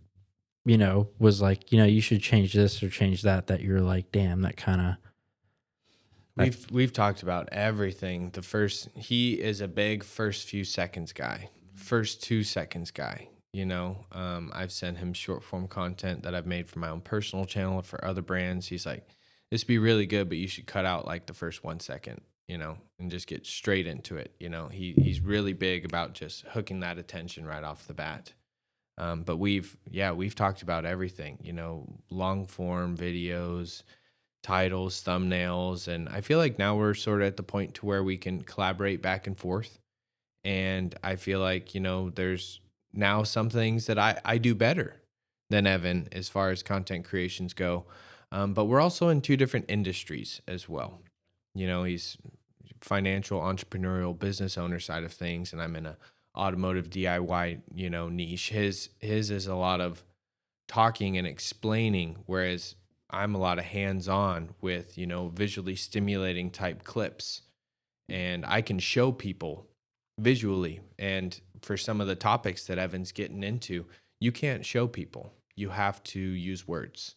was like, you should change this or change that you're like, damn, that kind of. We've talked about everything. He is a big first few seconds guy, first 2 seconds guy. I've sent him short form content that I've made for my own personal channel for other brands. He's like, this would be really good, but you should cut out like the first 1 second, and just get straight into it. He's really big about just hooking that attention right off the bat. But we've talked about everything, long form videos, titles, thumbnails, and I feel like now we're sort of at the point to where we can collaborate back and forth. And I feel like, there's now some things that I do better than Evan as far as content creations go. But we're also in 2 different industries as well. He's financial, entrepreneurial, business owner side of things, and I'm in a automotive DIY, niche. His is a lot of talking and explaining, whereas I'm a lot of hands-on with, visually stimulating type clips. And I can show people visually. And for some of the topics that Evan's getting into, you can't show people. You have to use words.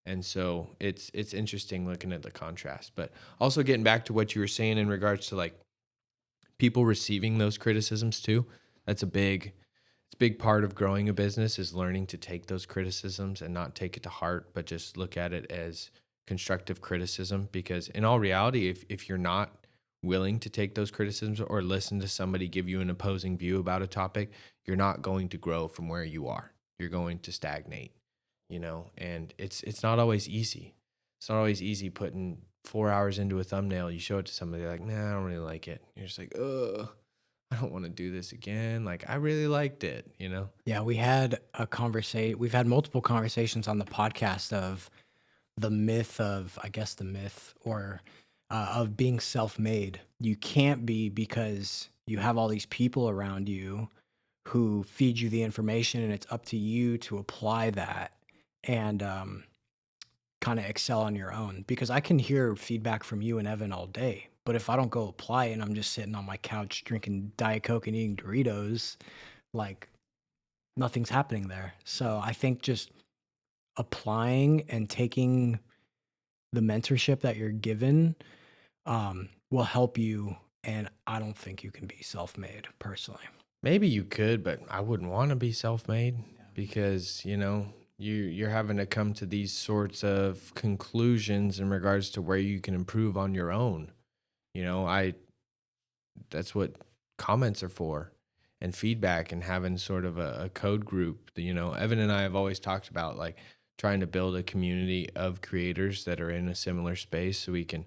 And so it's interesting looking at the contrast. But also getting back to what you were saying in regards to like people receiving those criticisms too. That's a big part of growing a business, is learning to take those criticisms and not take it to heart, but just look at it as constructive criticism. Because in all reality, if you're not willing to take those criticisms or listen to somebody give you an opposing view about a topic, you're not going to grow from where you are. You're going to stagnate, and it's not always easy. It's not always easy putting 4 hours into a thumbnail. You show it to somebody, they're like, nah, I don't really like it. You're just like, ugh, I don't want to do this again. Like, I really liked it. Yeah, we had a conversation. We've had multiple conversations on the podcast of the myth of, I guess, the myth or of being self-made. You can't be, because you have all these people around you who feed you the information, and it's up to you to apply that and kind of excel on your own. Because I can hear feedback from you and Evan all day, but if I don't go apply it and I'm just sitting on my couch drinking Diet Coke and eating Doritos, like nothing's happening there. So I think just applying and taking the mentorship that you're given will help you. And I don't think you can be self-made personally. Maybe you could, but I wouldn't want to be self-made because, you're having to come to these sorts of conclusions in regards to where you can improve on your own. I That's what comments are for, and feedback, and having sort of a code group. Evan and I have always talked about like trying to build a community of creators that are in a similar space so we can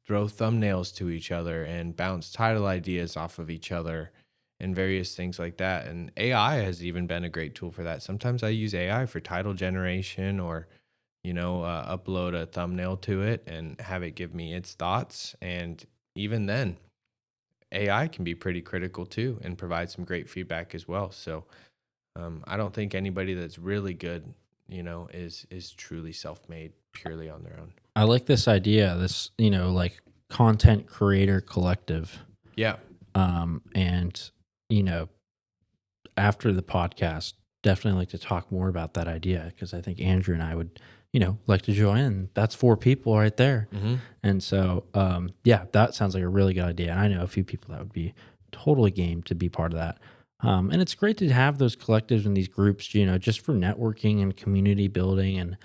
throw thumbnails to each other and bounce title ideas off of each other and various things like that. And AI has even been a great tool for that. Sometimes I use AI for title generation, or upload a thumbnail to it and have it give me its thoughts. And even then, AI can be pretty critical too and provide some great feedback as well. So I don't think anybody that's really good, is truly self-made purely on their own. I like this idea, this, like content creator collective. Yeah. And, you know, after the podcast, definitely like to talk more about that idea because I think Andrew and I would, like to join. That's 4 people right there. Mm-hmm. And so, yeah, that sounds like a really good idea. And I know a few people that would be totally game to be part of that. And it's great to have those collectives and these groups, just for networking and community building and,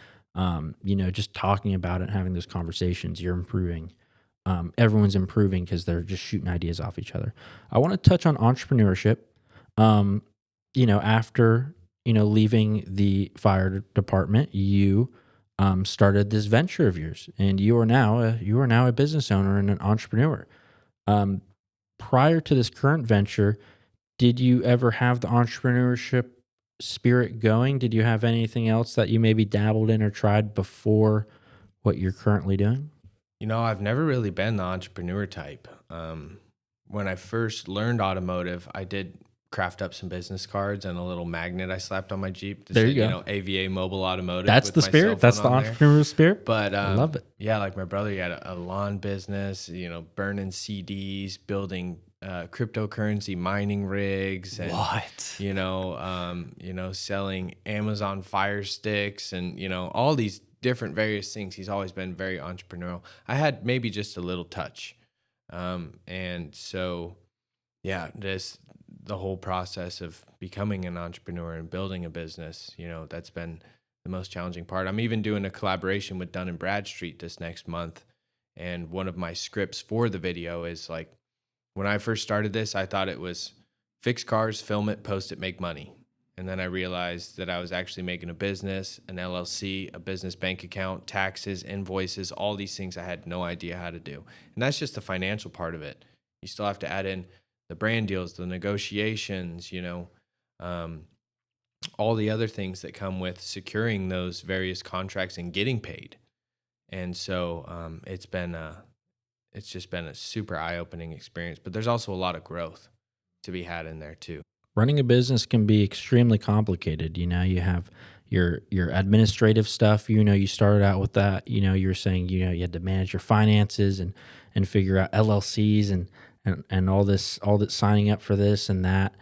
just talking about it, having those conversations. You're improving. Everyone's improving because they're just shooting ideas off each other. I want to touch on entrepreneurship. After, leaving the fire department, you started this venture of yours, and you are now a business owner and an entrepreneur. Um, Prior to this current venture, did you ever have the entrepreneurship spirit going? Did you have anything else that you maybe dabbled in or tried before what you're currently doing? I've never really been the entrepreneur type. When I first learned automotive, I did craft up some business cards and a little magnet I slapped on my Jeep that There said, you go. AVA Mobile Automotive. That's with the my cell spirit. That's the phone on there. entrepreneurial spirit. But I love it. yeah, like my brother, he had a lawn business, burning CDs, building cryptocurrency mining rigs, and What? selling Amazon Fire Sticks, and all these different various things. He's always been very entrepreneurial. I had maybe just a little touch, and so yeah, the whole process of becoming an entrepreneur and building a business, that's been the most challenging part. I'm even doing a collaboration with Dun & Bradstreet this next month. And one of my scripts for the video is like, when I first started this, I thought it was fix cars, film it, post it, make money. And then I realized that I was actually making a business, an LLC, a business bank account, taxes, invoices, all these things I had no idea how to do. And that's just the financial part of it. You still have to add in the brand deals, the negotiations, all the other things that come with securing those various contracts and getting paid. And so it's just been a super eye-opening experience. But there's also a lot of growth to be had in there too. Running a business can be extremely complicated. You have your administrative stuff. You started out with that. You were saying you had to manage your finances and figure out LLCs and all that, signing up for this and that.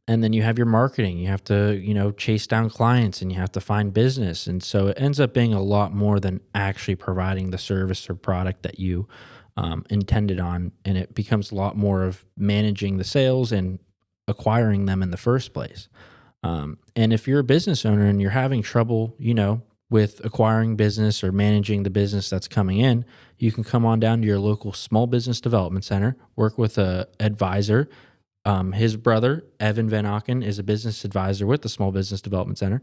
And then you have your marketing. You have to chase down clients and you have to find business. And so it ends up being a lot more than actually providing the service or product that you intended on. And it becomes a lot more of managing the sales and acquiring them in the first place. And if you're a business owner and you're having trouble, with acquiring business or managing the business that's coming in, you can come on down to your local small business development center, work with a advisor. His brother, Evan Van Auken, is a business advisor with the Small Business Development Center.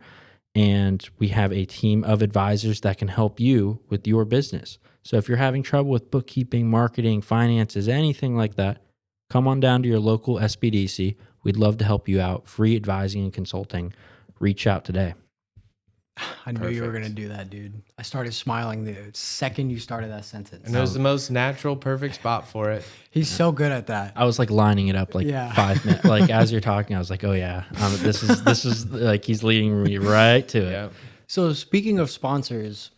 And we have a team of advisors that can help you with your business. So if you're having trouble with bookkeeping, marketing, finances, anything like that, come on down to your local SBDC. We'd love to help you out. Free advising and consulting. Reach out today. I knew you were Perfect. going to do that, dude. I started smiling the second you started that sentence. And it was the most natural, perfect spot for it. He's so good at that. I was like lining it up like Yeah. 5 minutes. Like as you're talking, I was like, oh yeah, this is like he's leading me right to it. Yeah. So speaking of sponsors,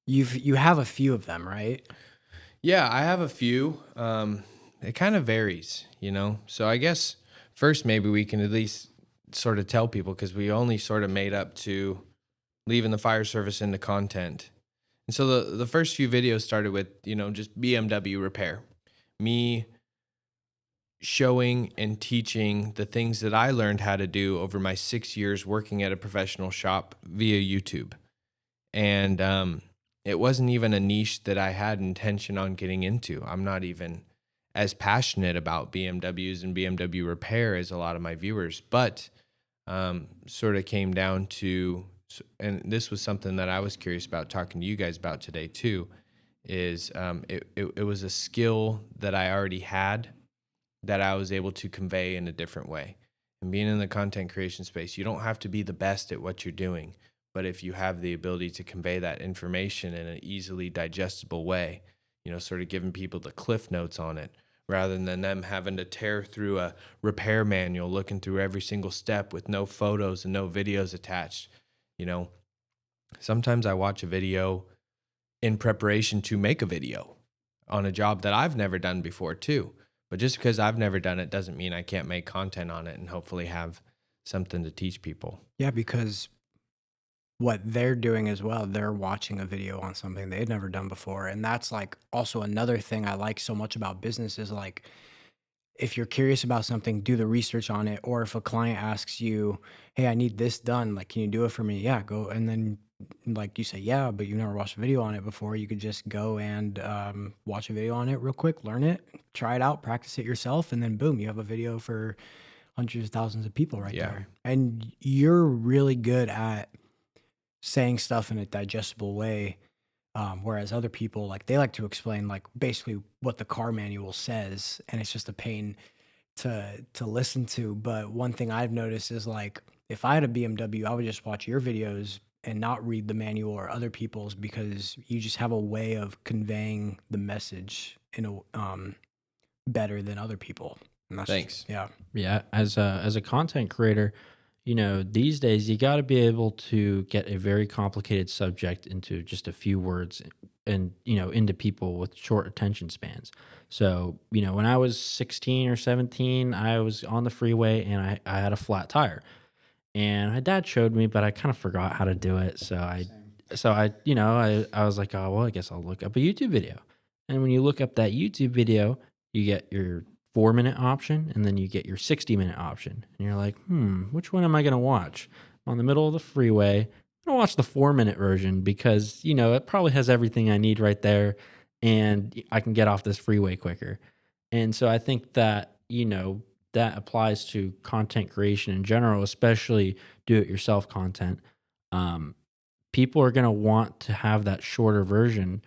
you have a few of them, right? Yeah, I have a few. It kind of varies, So I guess first maybe we can at least sort of tell people, because we only sort of made up to leaving the fire service into content. And so the first few videos started with, just BMW repair. Me showing and teaching the things that I learned how to do over my 6 years working at a professional shop via YouTube. And it wasn't even a niche that I had intention on getting into. I'm not even as passionate about BMWs and BMW repair as a lot of my viewers, but sort of came down to, and this was something that I was curious about talking to you guys about today too, is it was a skill that I already had that I was able to convey in a different way. And being in the content creation space, you don't have to be the best at what you're doing, but if you have the ability to convey that information in an easily digestible way, sort of giving people the cliff notes on it, rather than them having to tear through a repair manual, looking through every single step with no photos and no videos attached. You know, sometimes I watch a video in preparation to make a video on a job that I've never done before too. But just because I've never done it doesn't mean I can't make content on it and hopefully have something to teach people. Yeah, because what they're doing as well, they're watching a video on something they'd never done before. And that's like also another thing I like so much about business is like, if you're curious about something, do the research on it. Or if a client asks you, hey, I need this done, like, can you do it for me? Yeah, go. And then, like, you say, yeah, but you never watched a video on it before. You could just go and watch a video on it real quick, learn it, try it out, practice it yourself. And then, boom, you have a video for hundreds of thousands of people right Yeah. there. And you're really good at saying stuff in a digestible way. Whereas other people, like, they like to explain like basically what the car manual says, and it's just a pain to listen to. But one thing I've noticed is like if I had a BMW, I would just watch your videos and not read the manual or other people's, because you just have a way of conveying the message in a better than other people. And that's Thanks. yeah. Yeah, as a content creator, you know, these days you got to be able to get a very complicated subject into just a few words and, you know, into people with short attention spans. So, you know, when I was 16 or 17, I was on the freeway and I had a flat tire. And my dad showed me, but I kind of forgot how to do it. You know, I was like, oh, well, I guess I'll look up a YouTube video. And when you look up that YouTube video, you get your 4-minute option and then you get your 60-minute option. And you're like, which one am I going to watch? I'm on the middle of the freeway. I'm going to watch the 4-minute version because, you know, it probably has everything I need right there and I can get off this freeway quicker. And so I think that, you know, that applies to content creation in general, especially do-it-yourself content. People are going to want to have that shorter version.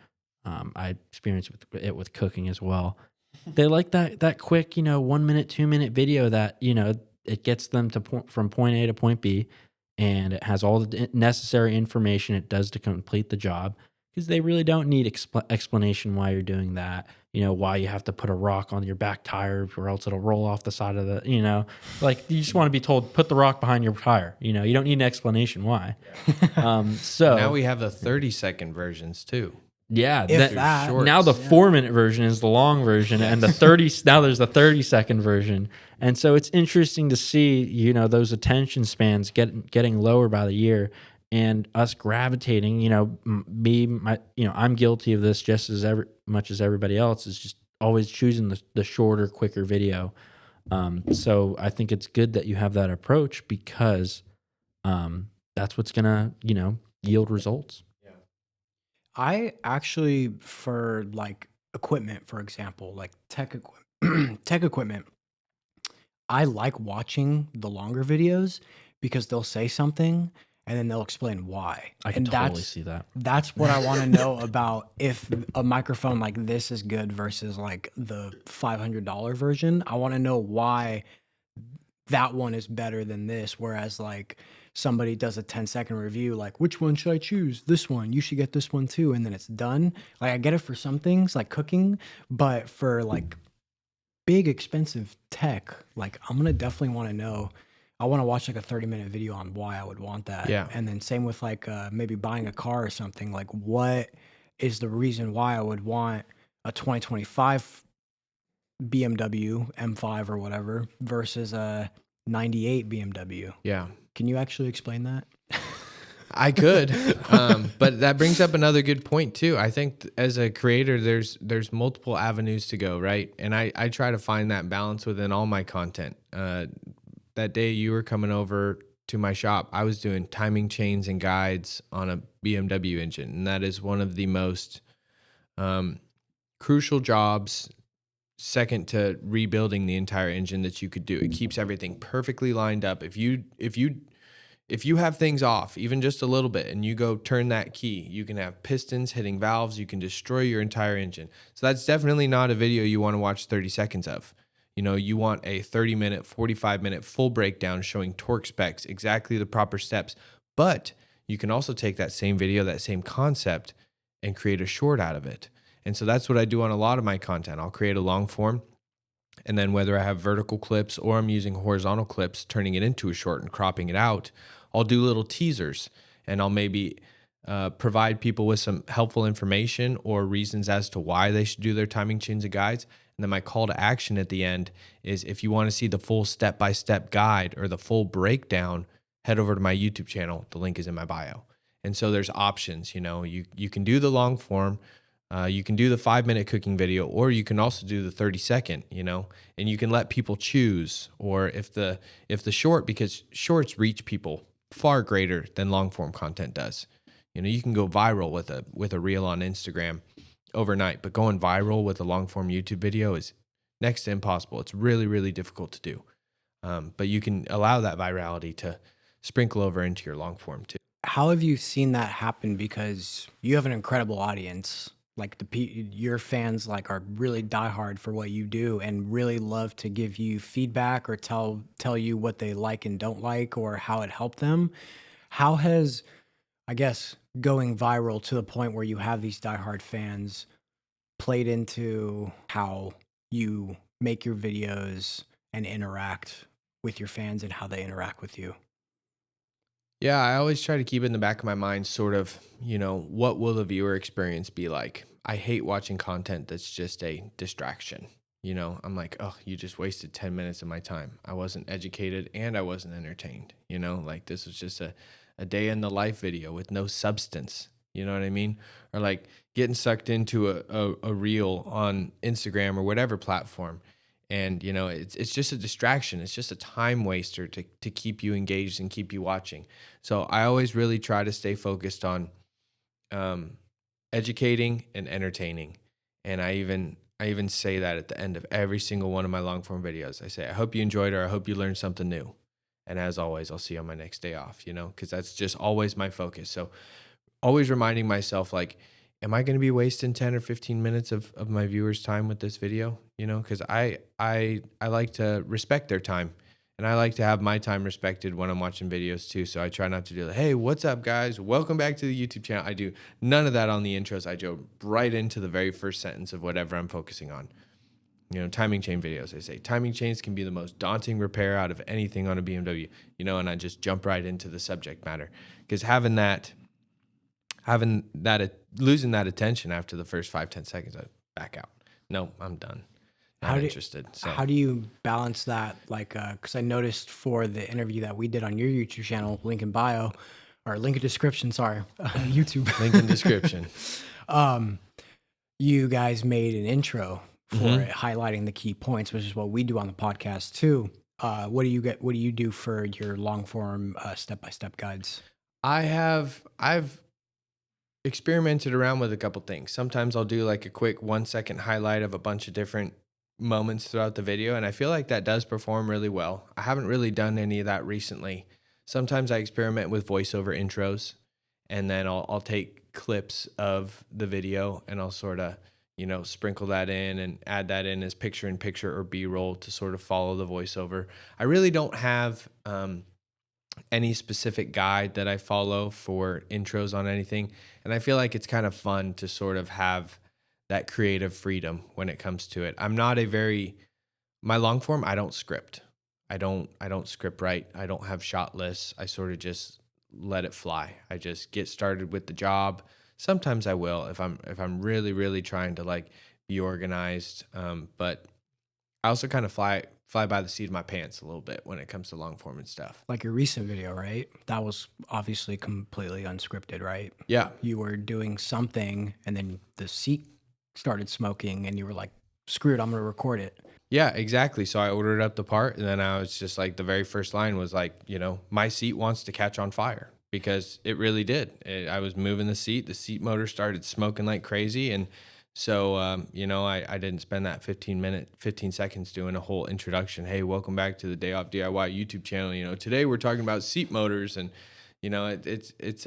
I experienced it with cooking as well. They like that quick, you know, 1 minute, 2-minute video that, you know, it gets them from point A to point B, and it has all the necessary information it does to complete the job, because they really don't need explanation why you're doing that. You know, why you have to put a rock on your back tire or else it'll roll off the side of the, you know, like you just want to be told, put the rock behind your tire. You know, you don't need an explanation why. So Now we have the 30-second versions too. yeah, If that, shorts. now the 4-minute version is the long version, and the 30 now there's the 30-second version, and so it's interesting to see, you know, those attention spans getting lower by the year, and us gravitating. You know, I'm guilty of this just as much as everybody else, is just always choosing the shorter, quicker video. So I think it's good that you have that approach, because that's what's gonna, you know, yield results. I actually, for like equipment, for example, like tech equipment, I like watching the longer videos because they'll say something and then they'll explain why. I can And totally see that. that's what I want to know about, if a microphone like this is good versus like the $500 version. I want to know why that one is better than this. Whereas like somebody does a 10-second review, like, which one should I choose? This one, you should get this one too. And then it's done. Like, I get it for some things like cooking, but for like big expensive tech, like I'm going to definitely want to know. I want to watch like a 30-minute video on why I would want that. Yeah. And then same with like maybe buying a car or something, like what is the reason why I would want a 2025 BMW M5 or whatever versus a 98 BMW. Yeah. Can you actually explain that? I could, but that brings up another good point too. I think as a creator, there's multiple avenues to go, right? And I try to find that balance within all my content. That day you were coming over to my shop, I was doing timing chains and guides on a BMW engine, and that is one of the most crucial jobs, second to rebuilding the entire engine, that you could do. It keeps everything perfectly lined up. If you have things off, even just a little bit, and you go turn that key, you can have pistons hitting valves, you can destroy your entire engine. So that's definitely not a video you want to watch 30 seconds of. You know, you want a 30-minute, 45-minute full breakdown showing torque specs, exactly the proper steps. But you can also take that same video, that same concept, and create a short out of it. And so that's what I do on a lot of my content. I'll create a long form, And then whether I have vertical clips or I'm using horizontal clips, turning it into a short and cropping it out, I'll do little teasers, and I'll maybe provide people with some helpful information or reasons as to why they should do their timing chains and guides. And then my call to action at the end is, if you want to see the full step-by-step guide or the full breakdown, head over to my YouTube channel. The link is in my bio. And so there's options. You can do the long form. You can do the 5-minute cooking video, or you can also do the 30-second, and you can let people choose. Or if the short, because shorts reach people far greater than long form content does. You can go viral with a reel on Instagram overnight, but going viral with a long form YouTube video is next to impossible. It's really, really difficult to do. But you can allow that virality to sprinkle over into your long form too. How have you seen that happen? Because you have an incredible audience. Like your fans are really diehard for what you do and really love to give you feedback or tell you what they like and don't like or how it helped them. How has, I guess, going viral to the point where you have these diehard fans played into how you make your videos and interact with your fans and how they interact with you? Yeah, I always try to keep in the back of my mind sort of, what will the viewer experience be like? I hate watching content that's just a distraction. I'm like, oh, you just wasted 10 minutes of my time. I wasn't educated and I wasn't entertained. Like this was just a day in the life video with no substance. You know what I mean? Or like getting sucked into a reel on Instagram or whatever platform. And, it's just a distraction. It's just a time waster to keep you engaged and keep you watching. So I always really try to stay focused on educating and entertaining. And I even say that at the end of every single one of my long form videos. I say, I hope you enjoyed, or I hope you learned something new. And as always, I'll see you on my next day off, because that's just always my focus. So always reminding myself, like, am I going to be wasting 10 or 15 minutes of my viewers' time with this video? Because I like to respect their time, and I like to have my time respected when I'm watching videos too. So I try not to do like, hey, what's up, guys? Welcome back to the YouTube channel. I do none of that on the intros. I go right into the very first sentence of whatever I'm focusing on. Timing chain videos, I say timing chains can be the most daunting repair out of anything on a BMW, and I just jump right into the subject matter, because losing that attention after the first 5-10 seconds, I back out. No, I'm done. Not interested. So How do you balance that? Because I noticed for the interview that we did on your YouTube channel, link in bio, or link in description, sorry, YouTube. link in description. You guys made an intro for it, highlighting the key points, which is what we do on the podcast too. What do you do for your long form step-by-step guides? I've experimented around with a couple things. Sometimes I'll do like a quick 1-second highlight of a bunch of different moments throughout the video, and I feel like that does perform really well. I haven't really done any of that recently. Sometimes I experiment with voiceover intros, and then I'll take clips of the video and I'll sort of, sprinkle that in and add that in as picture in picture or B-roll to sort of follow the voiceover. I really don't have any specific guide that I follow for intros on anything. And I feel like it's kind of fun to sort of have that creative freedom when it comes to it. I'm not my long form, I don't script. I don't script write. I don't have shot lists. I sort of just let it fly. I just get started with the job. Sometimes I will if I'm really, really trying to like be organized. But I also kind of fly by the seat of my pants a little bit when it comes to long form and stuff. Like your recent video, right? That was obviously completely unscripted, right? Yeah. You were doing something and then the seat started smoking and you were like, screw it, I'm going to record it. Yeah, exactly. So I ordered up the part, and then I was just like, the very first line was like, my seat wants to catch on fire, because it really did. I was moving the seat motor started smoking like crazy. And so, I didn't spend that 15 seconds doing a whole introduction. Hey, welcome back to the Day Off DIY YouTube channel. Today we're talking about seat motors, and, it's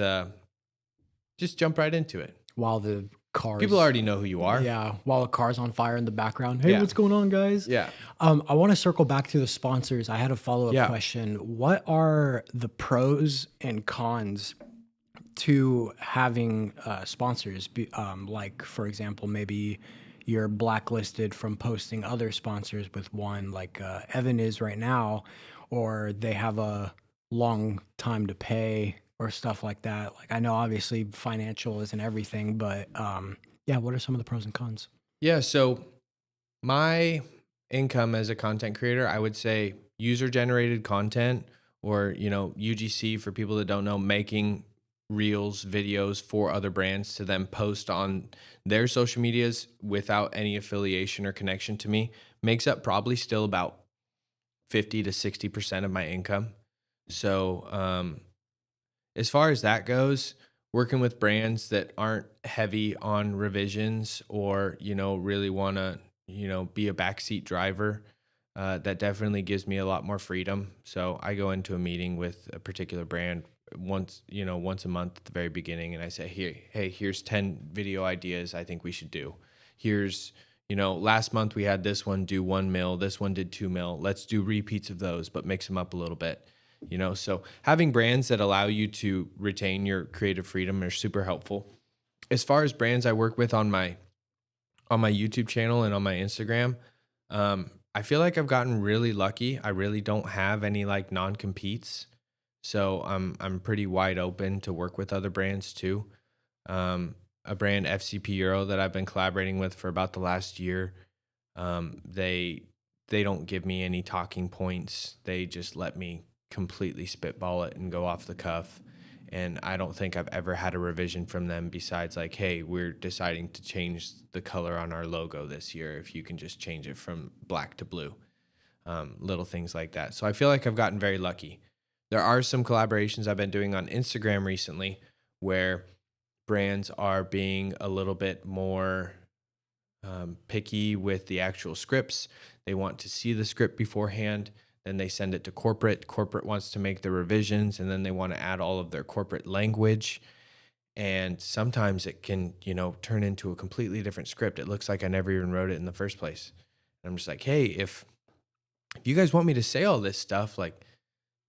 just jump right into it. While the cars, people already know who you are. Yeah. While the car's on fire in the background. Hey, what's going on, guys? Yeah. I want to circle back to the sponsors. I had a follow-up question. What are the pros and cons to having sponsors? Like, for example, maybe you're blacklisted from posting other sponsors with one, like Evan is right now, or they have a long time to pay or stuff like that. Like I know obviously financial isn't everything, but yeah, what are some of the pros and cons? Yeah. So my income as a content creator, I would say user generated content, or, UGC for people that don't know, making reels, videos for other brands to then post on their social medias without any affiliation or connection to me, makes up probably still about 50 to 60% of my income. So, as far as that goes, working with brands that aren't heavy on revisions, or, really want to, be a backseat driver, that definitely gives me a lot more freedom. So I go into a meeting with a particular brand once a month at the very beginning, and I say, here's 10 video ideas I think we should do. Here's, last month we had this one do 1 mil, this one did 2 mil. Let's do repeats of those, but mix them up a little bit. So having brands that allow you to retain your creative freedom are super helpful. As far as brands I work with on my YouTube channel and on my Instagram, I feel like I've gotten really lucky. I really don't have any like non-competes, so I'm pretty wide open to work with other brands too. A brand, FCP Euro, that I've been collaborating with for about the last year, they don't give me any talking points. They just let me completely spitball it and go off the cuff. And I don't think I've ever had a revision from them besides like, hey, we're deciding to change the color on our logo this year. If you can just change it from black to blue, little things like that. So I feel like I've gotten very lucky. There are some collaborations I've been doing on Instagram recently where brands are being a little bit more picky with the actual scripts. They want to see the script beforehand. Then they send it to corporate. Corporate wants to make the revisions, and then they want to add all of their corporate language. And sometimes it can, turn into a completely different script. It looks like I never even wrote it in the first place. And I'm just like, hey, if you guys want me to say all this stuff, like,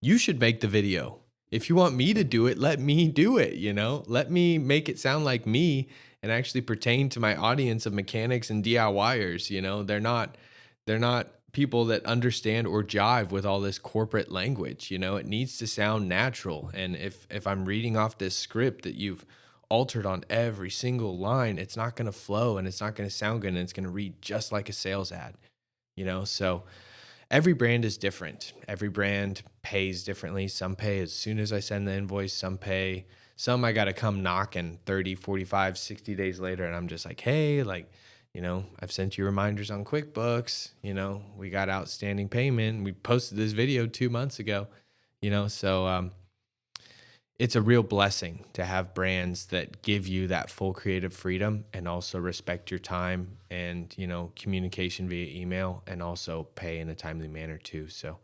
you should make the video. If you want me to do it, let me do it, Let me make it sound like me and actually pertain to my audience of mechanics and DIYers, They're not people that understand or jive with all this corporate language, It needs to sound natural. And if I'm reading off this script that you've altered on every single line, it's not going to flow and it's not going to sound good, and it's going to read just like a sales ad, So every brand is different. Every brand pays differently. Some pay as soon as I send the invoice. Some I got to come knocking 30, 45, 60 days later. And I'm just like, hey, I've sent you reminders on QuickBooks. We got outstanding payment. We posted this video 2 months ago, So it's a real blessing to have brands that give you that full creative freedom and also respect your time and, communication via email, and also pay in a timely manner too. So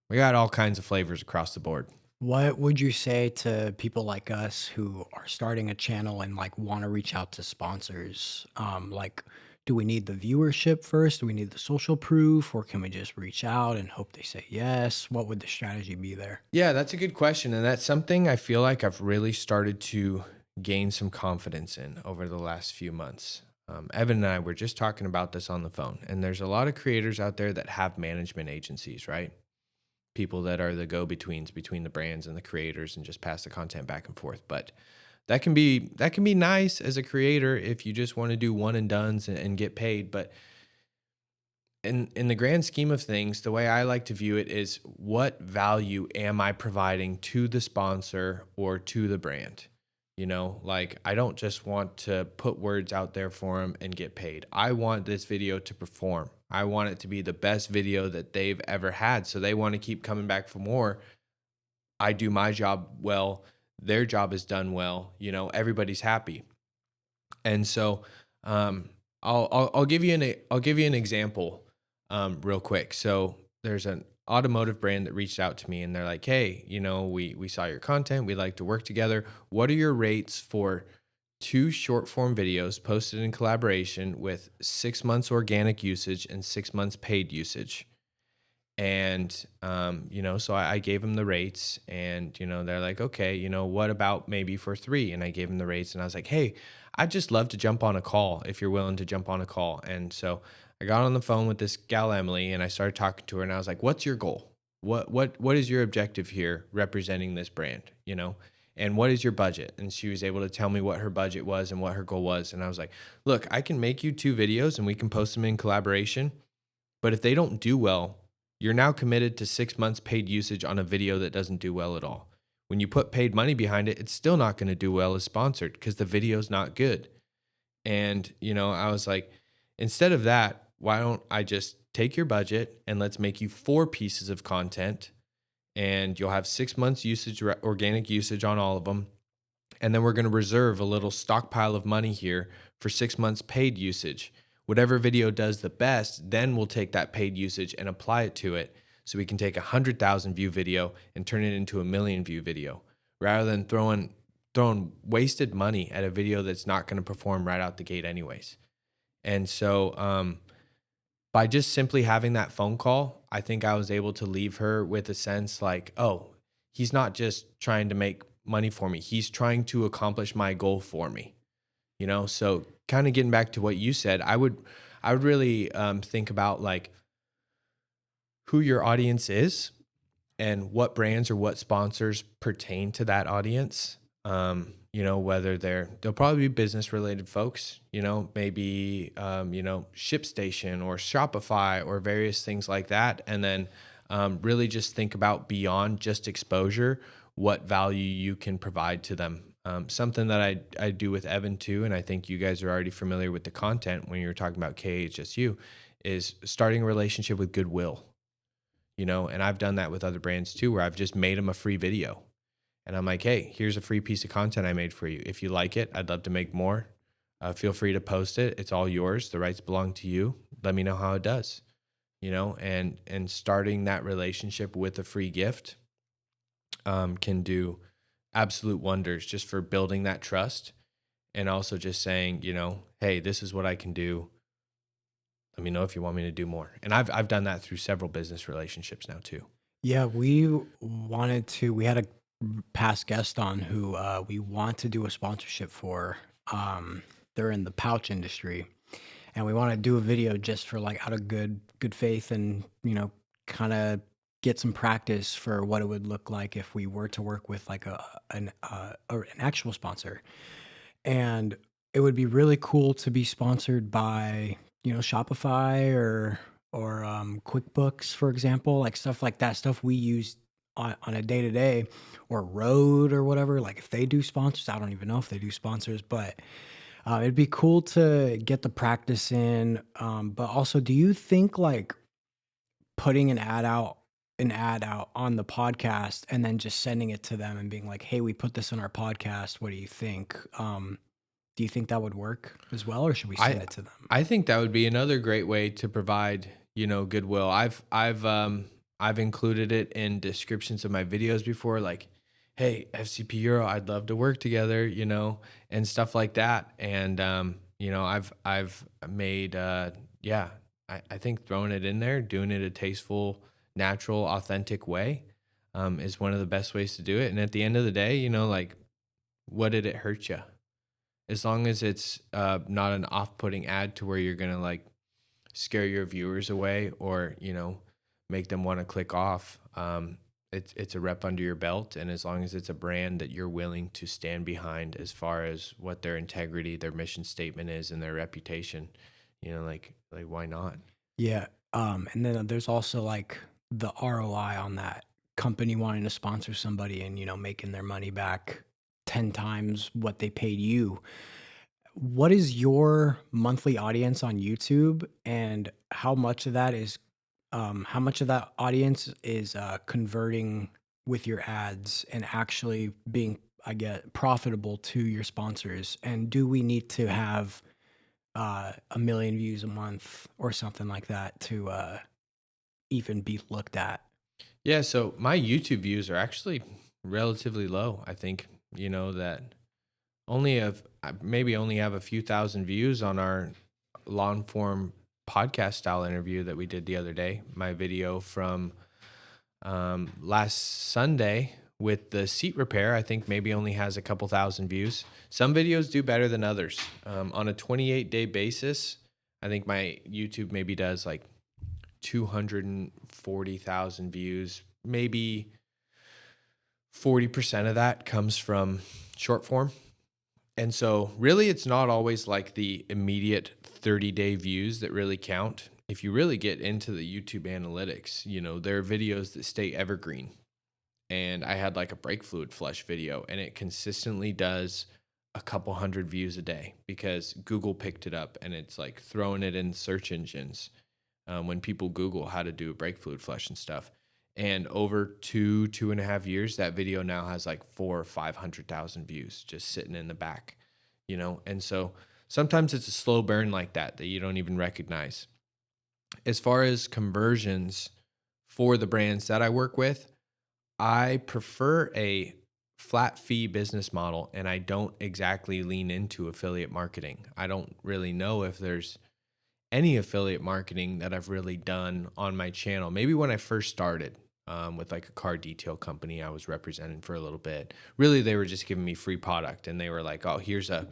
we got all kinds of flavors across the board. What would you say to people like us who are starting a channel and like want to reach out to sponsors? Like, do we need the viewership first? Do we need the social proof, or can we just reach out and hope they say yes? What would the strategy be there? Yeah, that's a good question. And that's something I feel like I've really started to gain some confidence in over the last few months. Evan and I were just talking about this on the phone, and there's a lot of creators out there that have management agencies, right? People that are the go-betweens between the brands and the creators and just pass the content back and forth. But that can be nice as a creator if you just want to do one and dones and get paid. But in the grand scheme of things, the way I like to view it is, what value am I providing to the sponsor or to the brand? Like, I don't just want to put words out there for them and get paid. I want this video to perform. I want it to be the best video that they've ever had. So they want to keep coming back for more. I do my job well. Their job is done well. Everybody's happy. And so, I'll give you an example, real quick. So there's an automotive brand that reached out to me, and they're like, hey, we saw your content. We'd like to work together. What are your rates for 2 short form videos posted in collaboration with 6 months organic usage and 6 months paid usage? And, so I gave them the rates, and, they're like, okay, what about maybe for 3? And I gave them the rates, and I was like, hey, I'd just love to jump on a call if you're willing to jump on a call. And so I got on the phone with this gal, Emily, and I started talking to her, and I was like, what's your goal? What is your objective here representing this brand, and what is your budget? And she was able to tell me what her budget was and what her goal was. And I was like, look, I can make you 2 videos and we can post them in collaboration. But if they don't do well, you're now committed to 6 months paid usage on a video that doesn't do well at all. When you put paid money behind it, it's still not going to do well as sponsored because the video's not good. And, I was like, instead of that, why don't I just take your budget and let's make you 4 pieces of content, and you'll have 6 months usage, organic usage on all of them. And then we're going to reserve a little stockpile of money here for 6 months paid usage. Whatever video does the best, then we'll take that paid usage and apply it to it. So we can take 100,000 view video and turn it into a 1,000,000 view video, rather than throwing wasted money at a video that's not going to perform right out the gate anyways. And so by just simply having that phone call, I think I was able to leave her with a sense like, oh, he's not just trying to make money for me. He's trying to accomplish my goal for me. So kind of getting back to what you said, I would really think about like who your audience is and what brands or what sponsors pertain to that audience. Whether they'll probably be business related folks, maybe, ShipStation or Shopify or various things like that. And then really just think about beyond just exposure, what value you can provide to them. Something that I do with Evan too, and I think you guys are already familiar with the content when you're talking about KHSU, is starting a relationship with goodwill. And I've done that with other brands too, where I've just made them a free video. And I'm like, hey, here's a free piece of content I made for you. If you like it, I'd love to make more. Feel free to post it. It's all yours. The rights belong to you. Let me know how it does. And starting that relationship with a free gift can do absolute wonders just for building that trust, and also just saying, hey, this is what I can do. Let me know if you want me to do more. And I've done that through several business relationships now too. Yeah, we had a past guest on who we want to do a sponsorship for. They're in the pouch industry, and we want to do a video just for like out of good faith, and kind of get some practice for what it would look like if we were to work with like an actual sponsor. And it would be really cool to be sponsored by Shopify or QuickBooks, for example, like stuff like that, stuff we use on a day to day, or Road or whatever. Like if they do sponsors, I don't even know if they do sponsors, but it'd be cool to get the practice in. But also, do you think like putting an ad out on the podcast and then just sending it to them and being like, hey, we put this on our podcast, what do you think? Do you think that would work as well, or should we send it to them? I think that would be another great way to provide, goodwill. I've included it in descriptions of my videos before, like, hey, FCP Euro, I'd love to work together, and stuff like that. And I've made I think throwing it in there, doing it a tasteful, natural, authentic way is one of the best ways to do it. And at the end of the day, like, what did it hurt you? As long as it's not an off-putting ad to where you're going to like scare your viewers away, or, make them want to click off. It's a rep under your belt. And as long as it's a brand that you're willing to stand behind as far as what their integrity, their mission statement is, and their reputation, like why not? Yeah. And then there's also like the ROI on that company wanting to sponsor somebody and, making their money back 10 times what they paid you. What is your monthly audience on YouTube, and how much of that audience is converting with your ads and actually being, I guess, profitable to your sponsors? And do we need to have 1,000,000 views a month or something like that to even be looked at? Yeah, so my YouTube views are actually relatively low. I think, that maybe only have a few thousand views on our long form podcast style interview that we did the other day, my video from last Sunday with the seat repair, I think maybe only has a couple thousand views. Some videos do better than others. On a 28-day basis, I think my YouTube maybe does like 240,000 views. Maybe 40% of that comes from short form. And so really it's not always like the immediate 30-day views that really count. If you really get into the YouTube analytics, there are videos that stay evergreen. And I had like a brake fluid flush video, and it consistently does a couple hundred views a day because Google picked it up, and it's like throwing it in search engines when people Google how to do a brake fluid flush and stuff. And over 2.5 years, that video now has like 400,000 or 500,000 views just sitting in the back, And so sometimes it's a slow burn like that you don't even recognize. As far as conversions for the brands that I work with, I prefer a flat fee business model, and I don't exactly lean into affiliate marketing. I don't really know if there's any affiliate marketing that I've really done on my channel. Maybe when I first started with like a car detail company I was representing for a little bit. Really, they were just giving me free product, and they were like, "Oh, here's a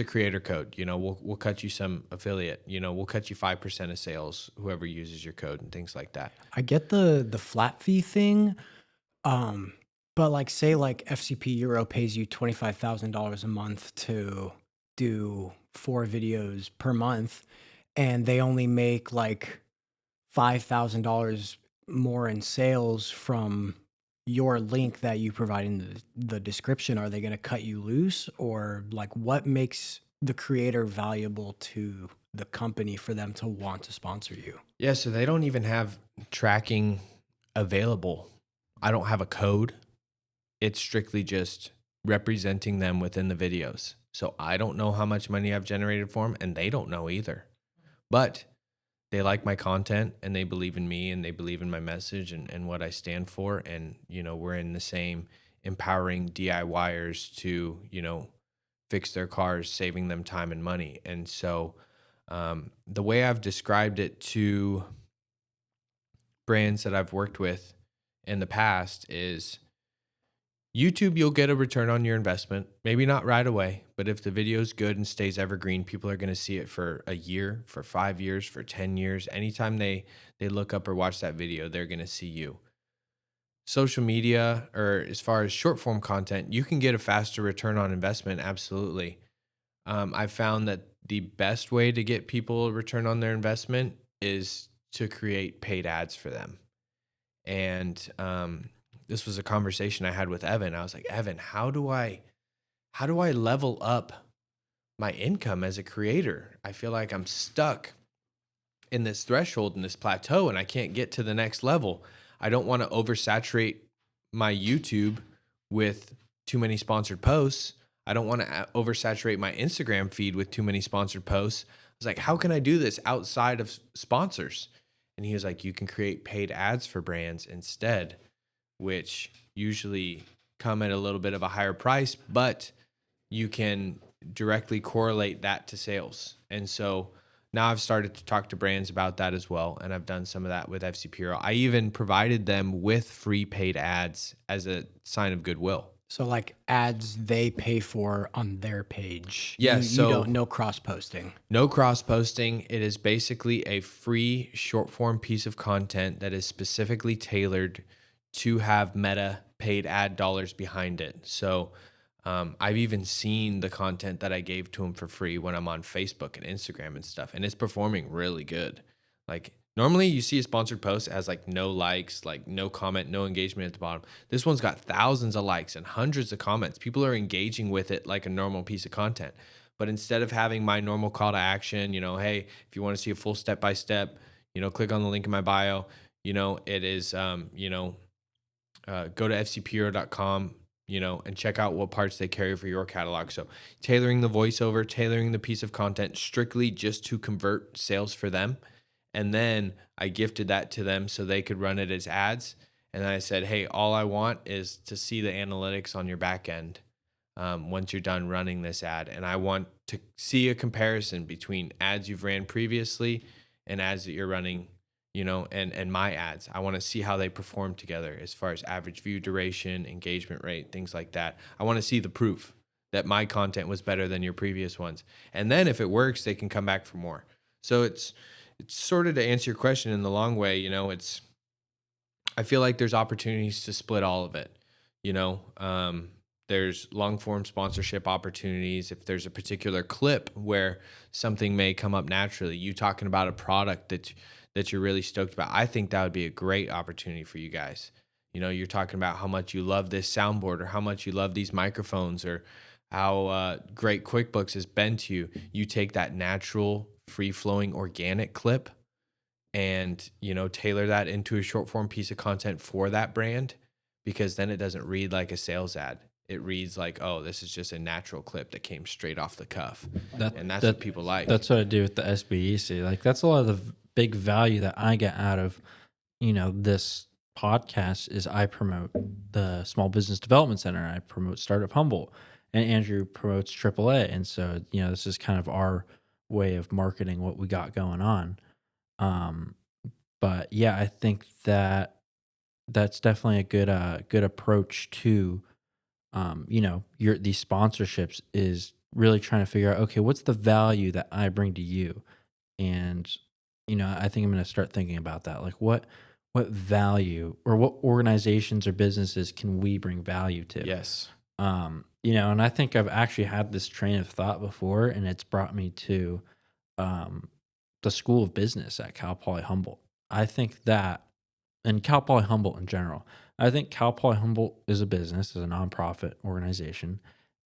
creator code. We'll cut you some affiliate. We'll cut you 5% of sales, whoever uses your code," and things like that. I get the flat fee thing. But like say like FCP Euro pays you $25,000 a month to do 4 videos per month, and they only make like $5,000 more in sales from your link that you provide in the description. Are they going to cut you loose, or like what makes the creator valuable to the company for them to want to sponsor you? Yeah, so they don't even have tracking available. I don't have a code. It's strictly just representing them within the videos. So I don't know how much money I've generated for them, and they don't know either. But they like my content, and they believe in me, and they believe in my message and what I stand for. And, we're in the same empowering DIYers to, fix their cars, saving them time and money. And so the way I've described it to brands that I've worked with in the past is YouTube, you'll get a return on your investment. Maybe not right away, but if the video is good and stays evergreen, people are going to see it for a year, for 5 years, for 10 years. Anytime they look up or watch that video, they're going to see you. Social media, or as far as short form content, you can get a faster return on investment. Absolutely. I've found that the best way to get people a return on their investment is to create paid ads for them. And this was a conversation I had with Evan. I was like, "Evan, how do I level up my income as a creator? I feel like I'm stuck in this threshold, in this plateau, and I can't get to the next level. I don't want to oversaturate my YouTube with too many sponsored posts. I don't want to oversaturate my Instagram feed with too many sponsored posts." I was like, "How can I do this outside of sponsors?" And he was like, "You can create paid ads for brands instead, which usually come at a little bit of a higher price, but you can directly correlate that to sales." And so now I've started to talk to brands about that as well. And I've done some of that with FCP Euro. I even provided them with free paid ads as a sign of goodwill. So like ads they pay for on their page. Yeah, You don't, no cross posting. No cross posting. It is basically a free short form piece of content that is specifically tailored to have Meta paid ad dollars behind it. So I've even seen the content that I gave to them for free when I'm on Facebook and Instagram and stuff, and it's performing really good. Like normally you see a sponsored post as like no likes, like no comment, no engagement at the bottom. This one's got thousands of likes and hundreds of comments. People are engaging with it like a normal piece of content. But instead of having my normal call to action, hey, if you want to see a full step-by-step, click on the link in my bio, it is, go to fcpro.com, and check out what parts they carry for your catalog. So tailoring the voiceover, tailoring the piece of content strictly just to convert sales for them. And then I gifted that to them so they could run it as ads. And then I said, "Hey, all I want is to see the analytics on your back end once you're done running this ad. And I want to see a comparison between ads you've ran previously and ads that you're running, and my ads. I want to see how they perform together as far as average view duration, engagement rate, things like that. I want to see the proof that my content was better than your previous ones. And then if it works, they can come back for more. So it's sort of, to answer your question in the long way, I feel like there's opportunities to split all of it. You know, there's long form sponsorship opportunities. If there's a particular clip where something may come up naturally, you talking about a product that you're really stoked about, I think that would be a great opportunity for you guys. You're talking about how much you love this soundboard, or how much you love these microphones, or how great QuickBooks has been to you. You take that natural, free flowing, organic clip and tailor that into a short form piece of content for that brand, because then it doesn't read like a sales ad. It reads like, oh, this is just a natural clip that came straight off the cuff. And that's what people like. That's what I do with the SBEC. Like, that's a lot of the big value that I get out of this podcast. Is I promote the Small Business Development Center, I promote Startup Humboldt, and Andrew promotes AAA. And so this is kind of our way of marketing what we got going on. But yeah, I think that that's definitely a good approach to these sponsorships, is really trying to figure out, okay, what's the value that I bring to you? And I think I'm going to start thinking about that. Like, what value, or what organizations or businesses can we bring value to? Yes. And I think I've actually had this train of thought before, and it's brought me to the School of Business at Cal Poly Humboldt. I think that, and Cal Poly Humboldt in general, I think Cal Poly Humboldt is a business, is a nonprofit organization,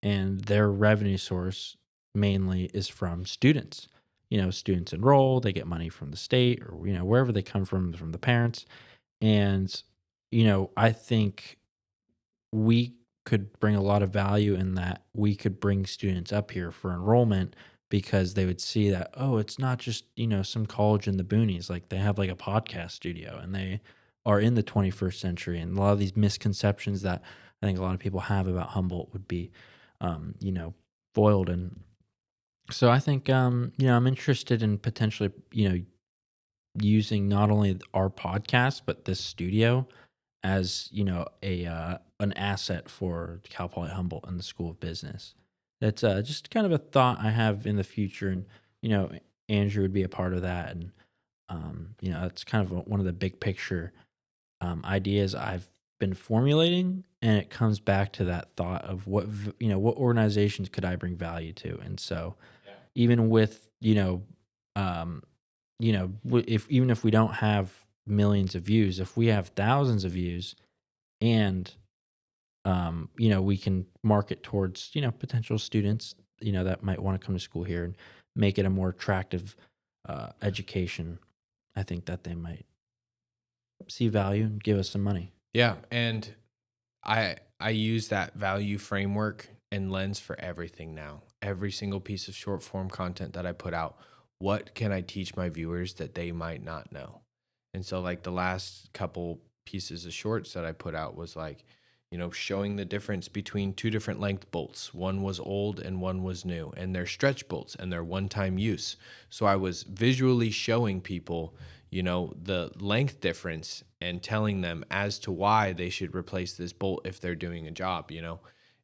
and their revenue source mainly is from students. Students enroll, they get money from the state, or wherever they come from the parents. And I think we could bring a lot of value in that. We could bring students up here for enrollment, because they would see that, oh, it's not just some college in the boonies. Like, they have like a podcast studio, and they are in the 21st century, and a lot of these misconceptions that I think a lot of people have about Humboldt would be foiled. And so I think I'm interested in potentially using not only our podcast, but this studio as a an asset for Cal Poly Humboldt and the School of Business. That's just kind of a thought I have in the future, and Andrew would be a part of that, and that's kind of one of the big picture ideas I've been formulating, and it comes back to that thought of what organizations could I bring value to. And so even with if we don't have millions of views, if we have thousands of views, and we can market towards potential students that might want to come to school here, and make it a more attractive education, I think that they might see value and give us some money. Yeah, and I use that value framework and lens for everything now. Every single piece of short form content that I put out, what can I teach my viewers that they might not know? And so, like, the last couple pieces of shorts that I put out was like, showing the difference between two different length bolts. One was old and one was new, and they're stretch bolts and they're one-time use. So I was visually showing people, the length difference, and telling them as to why they should replace this bolt if they're doing a job,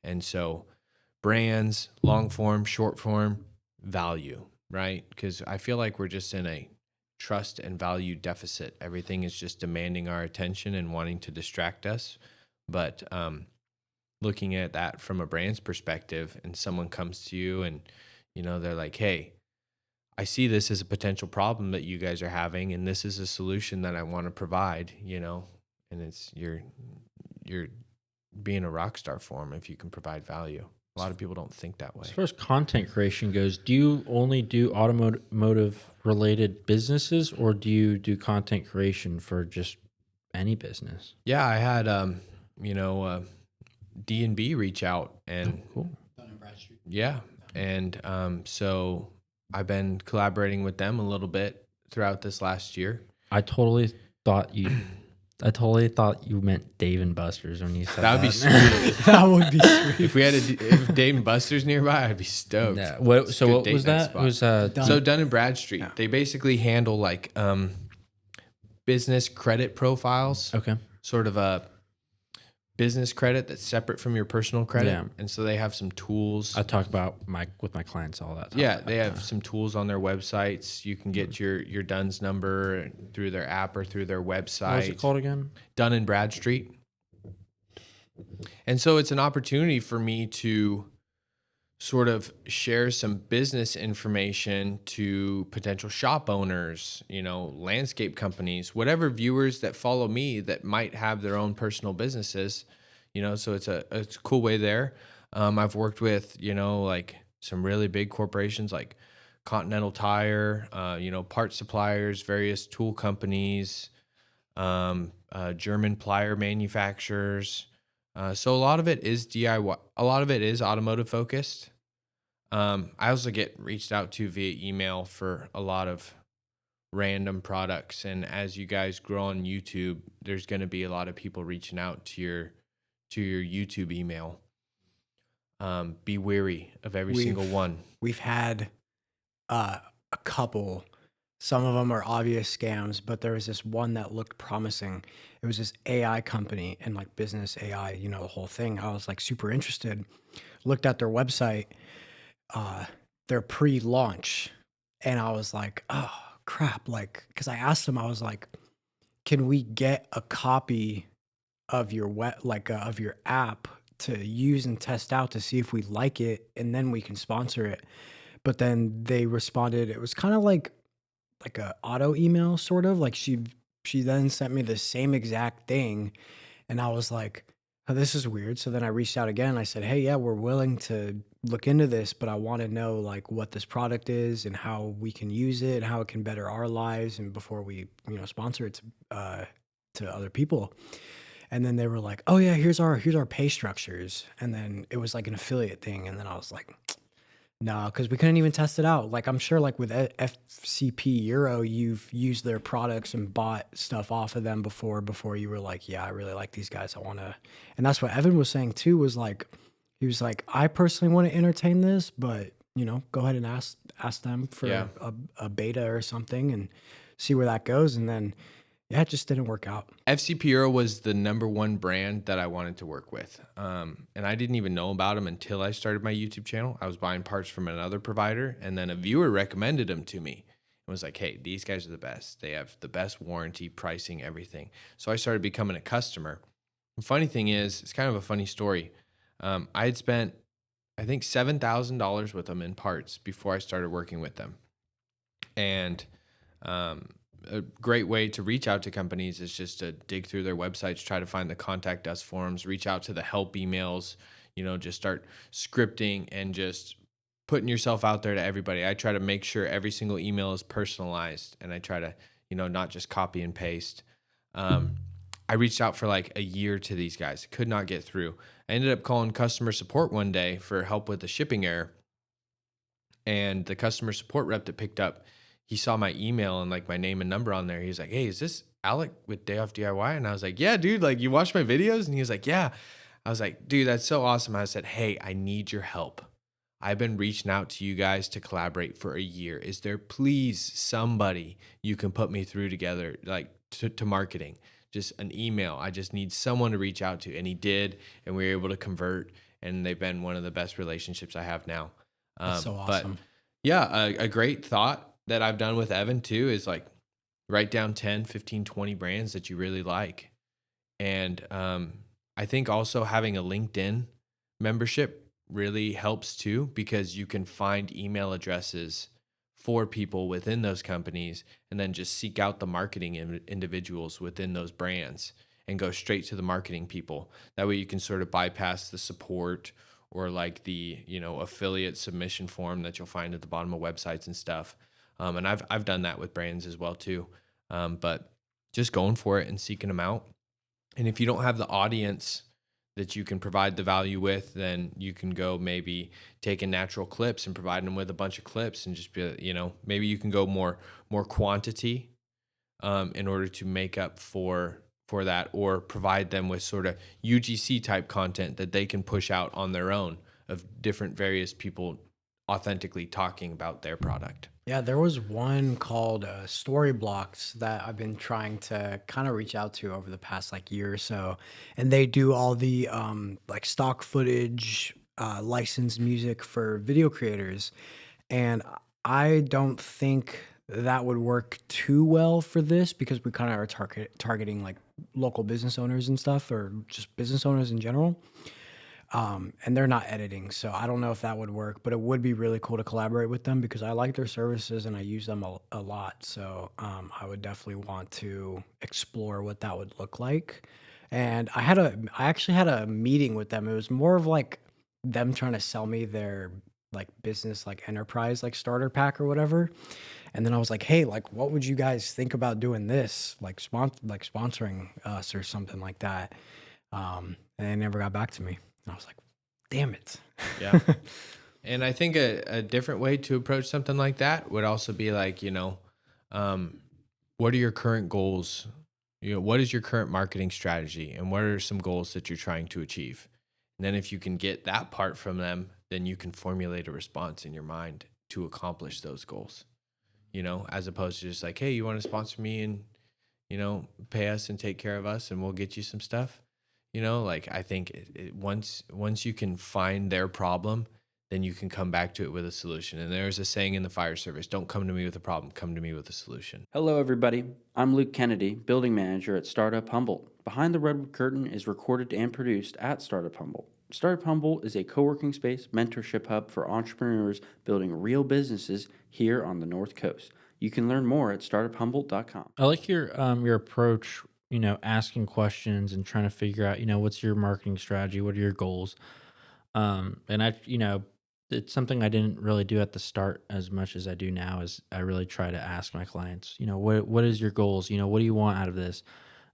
And so brands, long form, short form, value, right? Because I feel like we're just in a trust and value deficit. Everything is just demanding our attention and wanting to distract us. But looking at that from a brand's perspective, and someone comes to you and, they're like, hey, I see this as a potential problem that you guys are having, and this is a solution that I want to provide, and it's you're being a rock star for them if you can provide value. A lot of people don't think that way. As far as content creation goes, do you only do automotive related businesses, or do you do content creation for just any business? Yeah, I had D&B reach out, and Cool. yeah, and so I've been collaborating with them a little bit throughout this last year. I totally thought you I totally thought you meant Dave and Buster's when you said That would be that. sweet. That would be sweet. If we had if Dave and Buster's nearby, I'd be stoked. No. It's a So good what date was night that? It spot. was So Dun and Bradstreet, Yeah. they basically handle like business credit profiles, okay. sort of a business credit that's separate from your personal credit. Yeah. And so they have some tools. I talk about with my clients all that time. Yeah, they have some tools on their websites. You can get your Dunn's number through their app or through their website. What was it called again? Dun and Bradstreet. And so it's an opportunity for me to sort of share some business information to potential shop owners, landscape companies, whatever viewers that follow me that might have their own personal businesses, so it's a cool way there. I've worked with, like some really big corporations like Continental Tire, part suppliers, various tool companies, German plier manufacturers. So a lot of it is DIY. A lot of it is automotive focused. I also get reached out to via email for a lot of random products. And as you guys grow on YouTube, there's going to be a lot of people reaching out to your YouTube email. Be wary of every single one. We've had a couple. Some of them are obvious scams, but there was this one that looked promising. It was this AI company and like business AI, the whole thing. I was like super interested. Looked at their website, their pre-launch, and I was like, oh crap. Like, because I asked them, I was like, can we get a copy of your of your app to use and test out to see if we like it, and then we can sponsor it. But then they responded, it was kind of like a auto email, sort of like she then sent me the same exact thing, and I was like, oh, this is weird. So then I reached out again and I said, hey, yeah, we're willing to look into this, but I want to know like what this product is and how we can use it and how it can better our lives, and before we sponsor it to other people. And then they were like, oh yeah, here's our pay structures. And then it was like an affiliate thing. And then I was like, no, because we couldn't even test it out. Like, I'm sure like with FCP Euro, you've used their products and bought stuff off of them before you were like, yeah, I really like these guys. I want to. And that's what Evan was saying too, was like, he was like, I personally want to entertain this, but go ahead and ask them for a beta or something and see where that goes. And then, yeah, it just didn't work out. FCP Euro was the #1 brand that I wanted to work with. And I didn't even know about them until I started my YouTube channel. I was buying parts from another provider, and then a viewer recommended them to me and was like, hey, these guys are the best. They have the best warranty, pricing, everything. So I started becoming a customer. The funny thing is, it's kind of a funny story. I had spent, I think, $7,000 with them in parts before I started working with them. And a great way to reach out to companies is just to dig through their websites, try to find the contact us forums, reach out to the help emails, just start scripting and just putting yourself out there to everybody. I try to make sure every single email is personalized, and I try to, not just copy and paste. I reached out for like a year to these guys, could not get through. I ended up calling customer support one day for help with a shipping error. And the customer support rep that picked up, he saw my email and like my name and number on there. He was like, hey, is this Alec with Day Off DIY? And I was like, yeah, dude, like you watch my videos? And he was like, yeah. I was like, dude, that's so awesome. I said, hey, I need your help. I've been reaching out to you guys to collaborate for a year. Is there please somebody you can put me through together, like to marketing? Just an email. I just need someone to reach out to. And he did, and we were able to convert, and they've been one of the best relationships I have now. That's so awesome. But yeah, a great thought that I've done with Evan too is like write down 10, 15, 20 brands that you really like. And I think also having a LinkedIn membership really helps too, because you can find email addresses for people within those companies and then just seek out the marketing individuals within those brands and go straight to the marketing people. That way you can sort of bypass the support or like the, affiliate submission form that you'll find at the bottom of websites and stuff. And I've done that with brands as well too. But just going for it and seeking them out. And if you don't have the audience that you can provide the value with, then you can go maybe taking natural clips and providing them with a bunch of clips and just be, maybe you can go more quantity in order to make up for for that, or provide them with sort of UGC type content that they can push out on their own of different various people authentically talking about their product. Yeah, there was one called Storyblocks that I've been trying to kind of reach out to over the past like year or so, and they do all the like stock footage, licensed music for video creators, and I don't think that would work too well for this because we kind of are targeting like local business owners and stuff, or just business owners in general. And they're not editing, so I don't know if that would work, but it would be really cool to collaborate with them because I like their services and I use them a lot. So I would definitely want to explore what that would look like. And I actually had a meeting with them. It was more of like them trying to sell me their like business, like enterprise, like starter pack or whatever. And then I was like, hey, like, what would you guys think about doing this, like sponsoring us or something like that? And they never got back to me. And I was like, damn it. Yeah. And I think a different way to approach something like that would also be like, what are your current goals? What is your current marketing strategy, and what are some goals that you're trying to achieve? And then if you can get that part from them, then you can formulate a response in your mind to accomplish those goals, as opposed to just like, hey, you want to sponsor me and, pay us and take care of us and we'll get you some stuff. Like I think once you can find their problem, then you can come back to it with a solution. And there's a saying in the fire service, don't come to me with a problem, come to me with a solution. Hello, everybody. I'm Luke Kennedy, Building Manager at Startup Humboldt. Behind the Redwood Curtain is recorded and produced at Startup Humboldt. Startup Humboldt is a co-working space mentorship hub for entrepreneurs building real businesses here on the North Coast. You can learn more at startuphumboldt.com. I like your approach, asking questions and trying to figure out, what's your marketing strategy, what are your goals. And it's something I didn't really do at the start as much as I do now. Is I really try to ask my clients, what is your goals? What do you want out of this?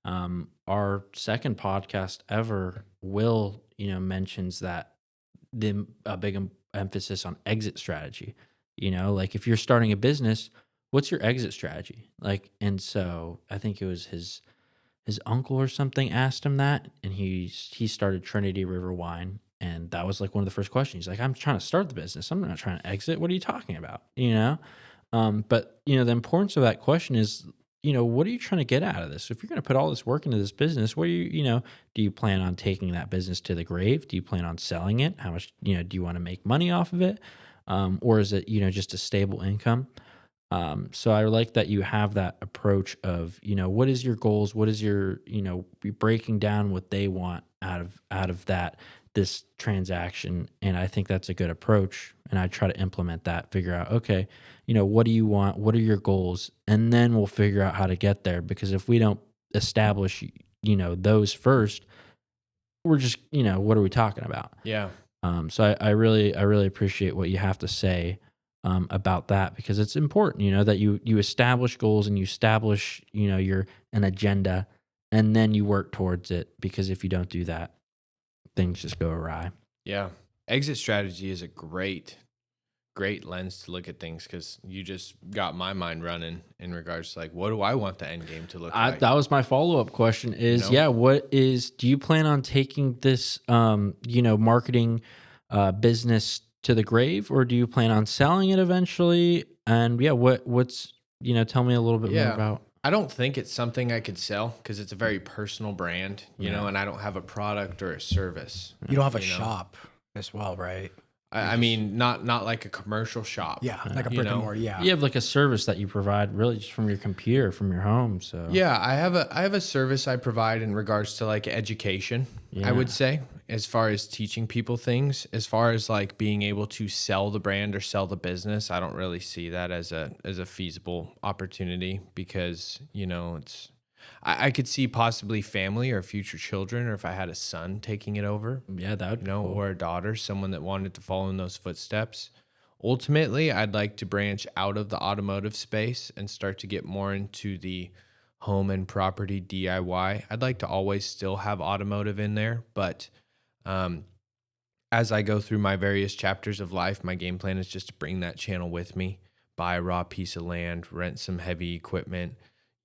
Our second podcast ever, Will, mentions that a big emphasis on exit strategy. Like if you're starting a business, what's your exit strategy? Like, and so I think it was his uncle or something asked him that, and he started Trinity River Wine, and that was like one of the first questions. He's like, I'm trying to start the business. I'm not trying to exit. What are you talking about? But the importance of that question is, what are you trying to get out of this? If you're going to put all this work into this business, what do do you plan on taking that business to the grave? Do you plan on selling it? How much, do you want to make money off of it? Or is it, just a stable income? So I like that you have that approach of, what is your goals? What is your, breaking down what they want out of this transaction. And I think that's a good approach. And I try to implement that, figure out, okay, what do you want? What are your goals? And then we'll figure out how to get there. Because if we don't establish, those first, we're just, what are we talking about? Yeah. So I really appreciate what you have to say about that, because it's important, that you establish goals and you establish, an agenda, and then you work towards it. Because if you don't do that, things just go awry. Yeah. Exit strategy is a great lens to look at things, because you just got my mind running in regards to like, what do I want the end game to look like? That was my follow-up question is, do you plan on taking this, marketing business to the grave, or do you plan on selling it eventually? And what's, tell me a little bit more about. I don't think it's something I could sell because it's a very personal brand, and I don't have a product or a service. You don't have a shop as well, right? I mean, not like a commercial shop. Yeah, like a brick and mortar. Yeah, you have like a service that you provide really just from your computer, from your home. So yeah, I have a service I provide in regards to like education. I would say, as far as teaching people things, as far as like being able to sell the brand or sell the business, I don't really see that as a feasible opportunity, because it's. I could see possibly family or future children, or if I had a son taking it over. Yeah, that would be cool. Or a daughter, someone that wanted to follow in those footsteps. Ultimately, I'd like to branch out of the automotive space and start to get more into the home and property DIY. I'd like to always still have automotive in there, but as I go through my various chapters of life, my game plan is just to bring that channel with me, buy a raw piece of land, rent some heavy equipment,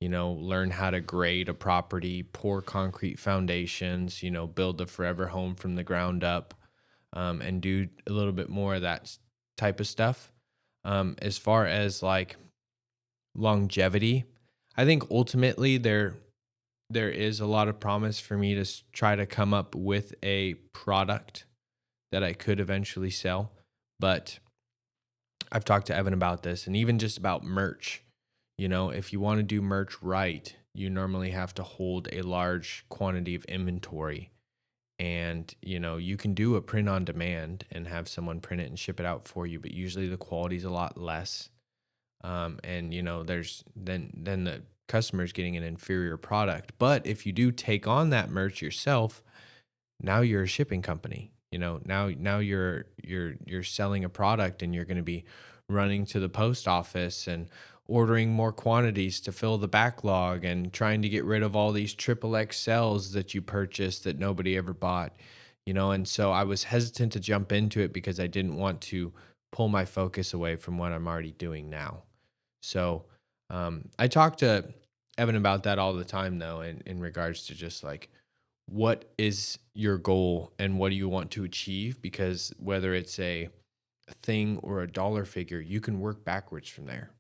learn how to grade a property, pour concrete foundations, build a forever home from the ground up, and do a little bit more of that type of stuff. As far as like longevity, I think ultimately there is a lot of promise for me to try to come up with a product that I could eventually sell. But I've talked to Evan about this, and even just about merch. If you want to do merch right, you normally have to hold a large quantity of inventory. And, you can do a print on demand and have someone print it and ship it out for you, but usually the quality is a lot less. And, there's then the customer's getting an inferior product. But if you do take on that merch yourself, now you're a shipping company. Now you're selling a product, and you're going to be running to the post office and ordering more quantities to fill the backlog and trying to get rid of all these triple XLs that you purchased that nobody ever bought. And so I was hesitant to jump into it because I didn't want to pull my focus away from what I'm already doing now. So I talk to Evan about that all the time, though, in regards to just like, what is your goal and what do you want to achieve? Because whether it's a thing or a dollar figure, you can work backwards from there.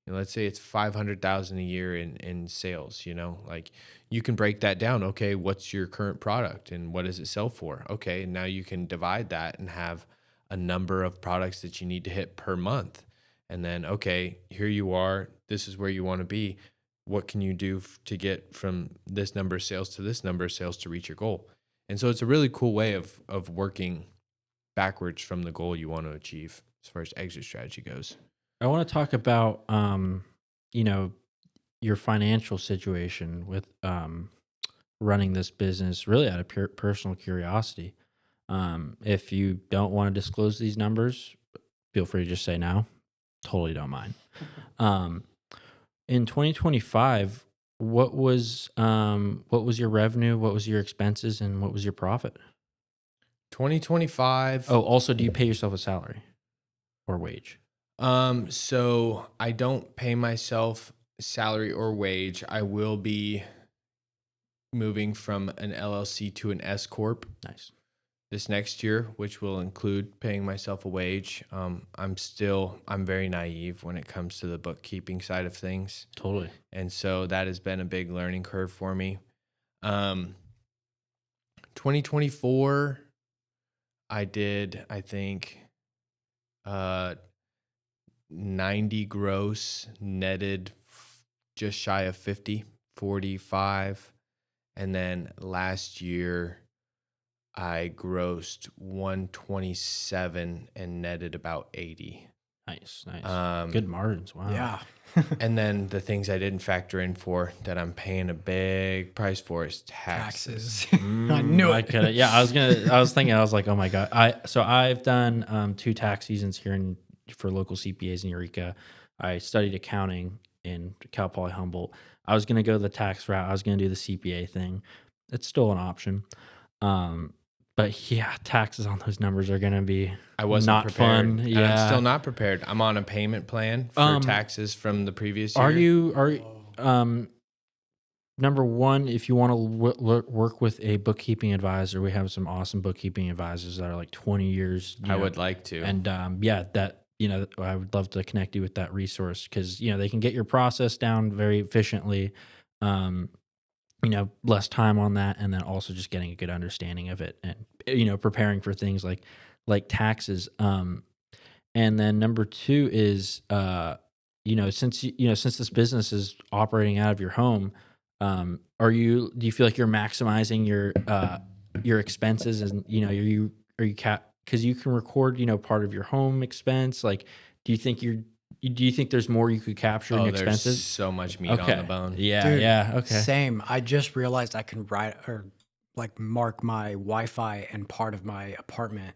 Let's say it's 500,000 a year in sales, like you can break that down. Okay, what's your current product and what does it sell for? Okay, now you can divide that and have a number of products that you need to hit per month. And then, okay, here you are. This is where you want to be. What can you do to get from this number of sales to this number of sales to reach your goal? And so it's a really cool way of working backwards from the goal you want to achieve as far as exit strategy goes. I want to talk about, your financial situation with running this business really out of pure personal curiosity. If you don't want to disclose these numbers, feel free to just say no. Totally don't mind. In 2025, what was your revenue? What was your expenses? And what was your profit? 2025. Oh, also, do you pay yourself a salary or wage? So I don't pay myself salary or wage. I will be moving from an LLC to an S Corp Nice. this next year, which will include paying myself a wage. I'm very naive when it comes to the bookkeeping side of things. Totally. And so that has been a big learning curve for me. 2024, I did, I think, 90 gross, netted just shy of 50, 45. And then last year I grossed 127 and netted about 80. Nice. Good margins. Wow. Yeah. And then the things I didn't factor in for that I'm paying a big price for is taxes. I knew it. Yeah, I was thinking, I was like, oh my God. I've done 2 tax seasons here for local CPAs in Eureka. I studied accounting in Cal Poly Humboldt. I was going to go the tax route. I was going to do the CPA thing. It's still an option. But yeah, taxes on those numbers are going to be I wasn't not prepared. fun. And Yeah. I'm still not prepared. I'm on a payment plan for taxes from the previous year. Are you number one, if you want to work with a bookkeeping advisor, we have some awesome bookkeeping advisors that are like 20 years. I would like to. And I would love to connect you with that resource because, they can get your process down very efficiently. Less time on that, and then also just getting a good understanding of it and, preparing for things like taxes. And then number 2 is, since this business is operating out of your home, do you feel like you're maximizing your expenses and, are you because you can record, part of your home expense. Like, do you think there's more you could capture in expenses? There's so much meat on the bone. Yeah. Dude, yeah. Okay. Same. I just realized I can write or like mark my Wi-Fi and part of my apartment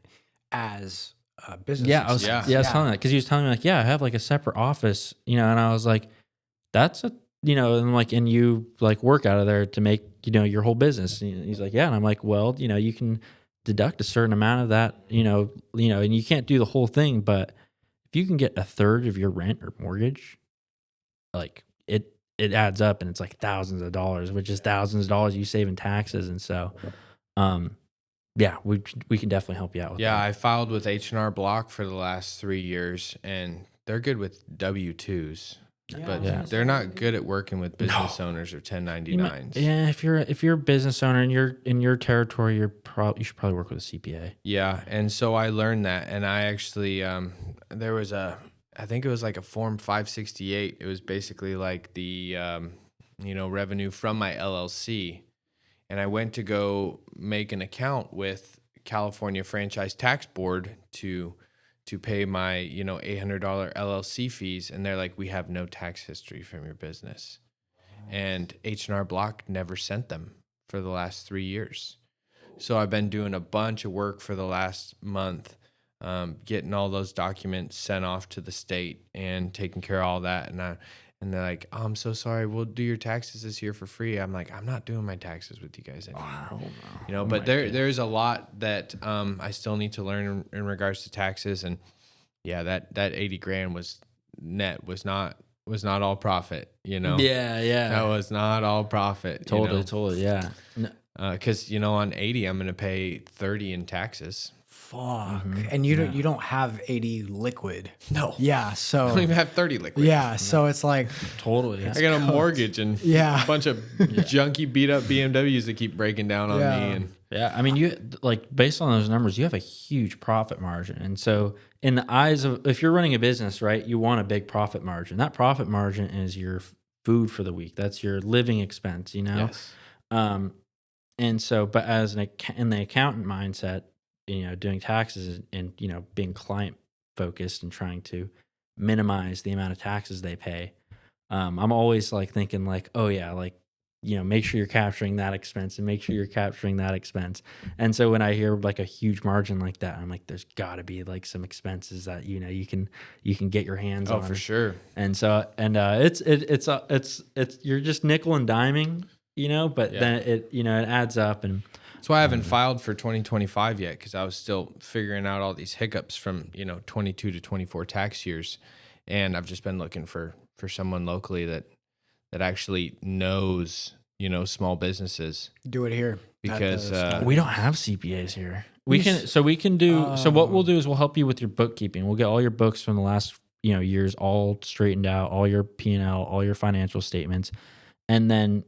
as a business. Yeah, I was expense. telling that because he was telling me like, yeah, I have like a separate office, and I was like, that's a, and like, and you like work out of there to make, your whole business. And he's like, yeah, and I'm like, well, you can deduct a certain amount of that, and you can't do the whole thing, but if you can get a third of your rent or mortgage, like it adds up and it's like thousands of dollars, which is thousands of dollars you save in taxes. And so, yeah, we can definitely help you out with Yeah, that. I filed with H&R Block for the last 3 years, and they're good with W-2s, but Yeah. they're not good at working with business owners or You 1099s. yeah, if you're a business owner and you're in your territory, you should probably work with a CPA. Yeah, and so I learned that, and I actually there was I think it was like a Form 568. It was basically like the revenue from my LLC, and I went to go make an account with California Franchise Tax Board to pay my $800 LLC fees, and they're like, we have no tax history from your business, and H&R Block never sent them for the last 3 years. So I've been doing a bunch of work for the last month, getting all those documents sent off to the state and taking care of all that. And they're like, oh, I'm so sorry. We'll do your taxes this year for free. I'm like, I'm not doing my taxes with you guys anymore. But there's a lot that I still need to learn in regards to taxes. And yeah, that 80 grand was net, was not all profit, Yeah. That was not all profit. Totally. Yeah. Because on 80, I'm gonna pay 30 in taxes. Fuck. And you don't have 80 liquid. No, Yeah. So I don't even have 30 liquid. yeah. So it's like, Totally. I got a mortgage and Yeah. a bunch of junky, beat up BMWs that keep breaking down on Yeah. me. And Yeah, I mean, you like based on those numbers, you have a huge profit margin, and so in the eyes of if you're running a business, right, you want a big profit margin. That profit margin is your food for the week. That's your living expense, yes, And so, but as in the accountant mindset, doing taxes and being client focused and trying to minimize the amount of taxes they pay, I'm always like thinking like, oh yeah, like make sure you're capturing that expense and make sure you're capturing that expense. And so when I hear like a huge margin like that, I'm like, there's got to be like some expenses that you can get your hands on. for sure. And so it's you're just nickel and diming, but Yeah. then it adds up. And That's why I haven't filed for 2025 yet, because I was still figuring out all these hiccups from 22 to 24 tax years, and I've just been looking for someone locally that actually knows small businesses, do it here. because we don't have CPAs here. We can do so what we'll do is we'll help you with your bookkeeping. We'll get all your books from the last years all straightened out, all your P&L, all your financial statements, and then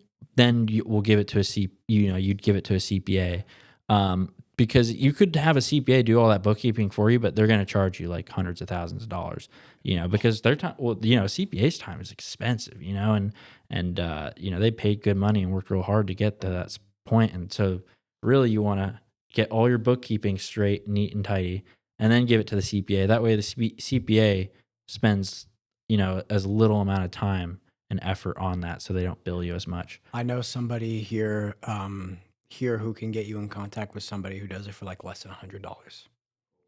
we'll give it to you'd give it to a CPA, because you could have a CPA do all that bookkeeping for you, but they're going to charge you like hundreds of thousands of dollars, because their time, CPA's time is expensive, and they paid good money and worked real hard to get to that point. And so really you want to get all your bookkeeping straight, neat and tidy, and then give it to the CPA. That way the CPA spends, as little amount of time and effort on that, so they don't bill you as much. I know somebody here who can get you in contact with somebody who does it for like less than $100.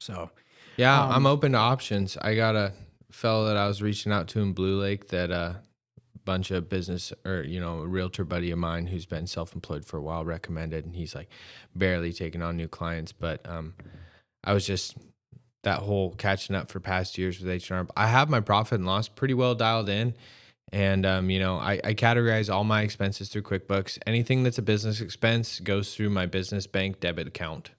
So yeah, I'm open to options. I got a fellow that I was reaching out to in Blue Lake that a bunch of business or a realtor buddy of mine who's been self-employed for a while recommended, and he's like barely taking on new clients. But I was just that whole catching up for past years with H&R. I have my profit and loss pretty well dialed in. And, I categorize all my expenses through QuickBooks. Anything that's a business expense goes through my business bank debit account,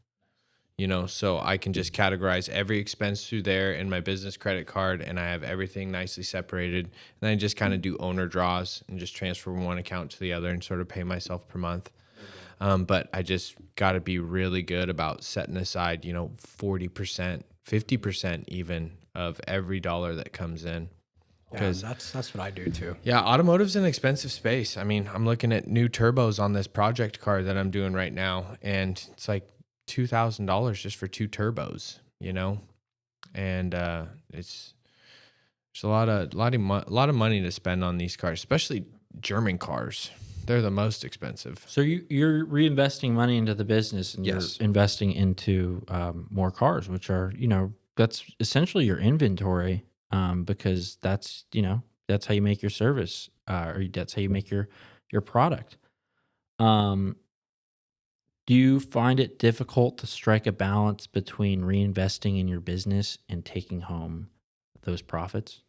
so I can just categorize every expense through there in my business credit card, and I have everything nicely separated. And then I just kind of do owner draws and just transfer from one account to the other and sort of pay myself per month. But I just got to be really good about setting aside, 40%, 50% even of every dollar that comes in. because that's what I do too. Yeah, automotive's an expensive space. I mean, I'm looking at new turbos on this project car that I'm doing right now, and it's like $2,000 just for 2 turbos, and it's a lot of money to spend on these cars, especially German cars. They're the most expensive. So you're reinvesting money into the business, and Yes. you're investing into more cars, which are that's essentially your inventory, because that's how you make your service, or that's how you make your product. Do you find it difficult to strike a balance between reinvesting in your business and taking home those profits?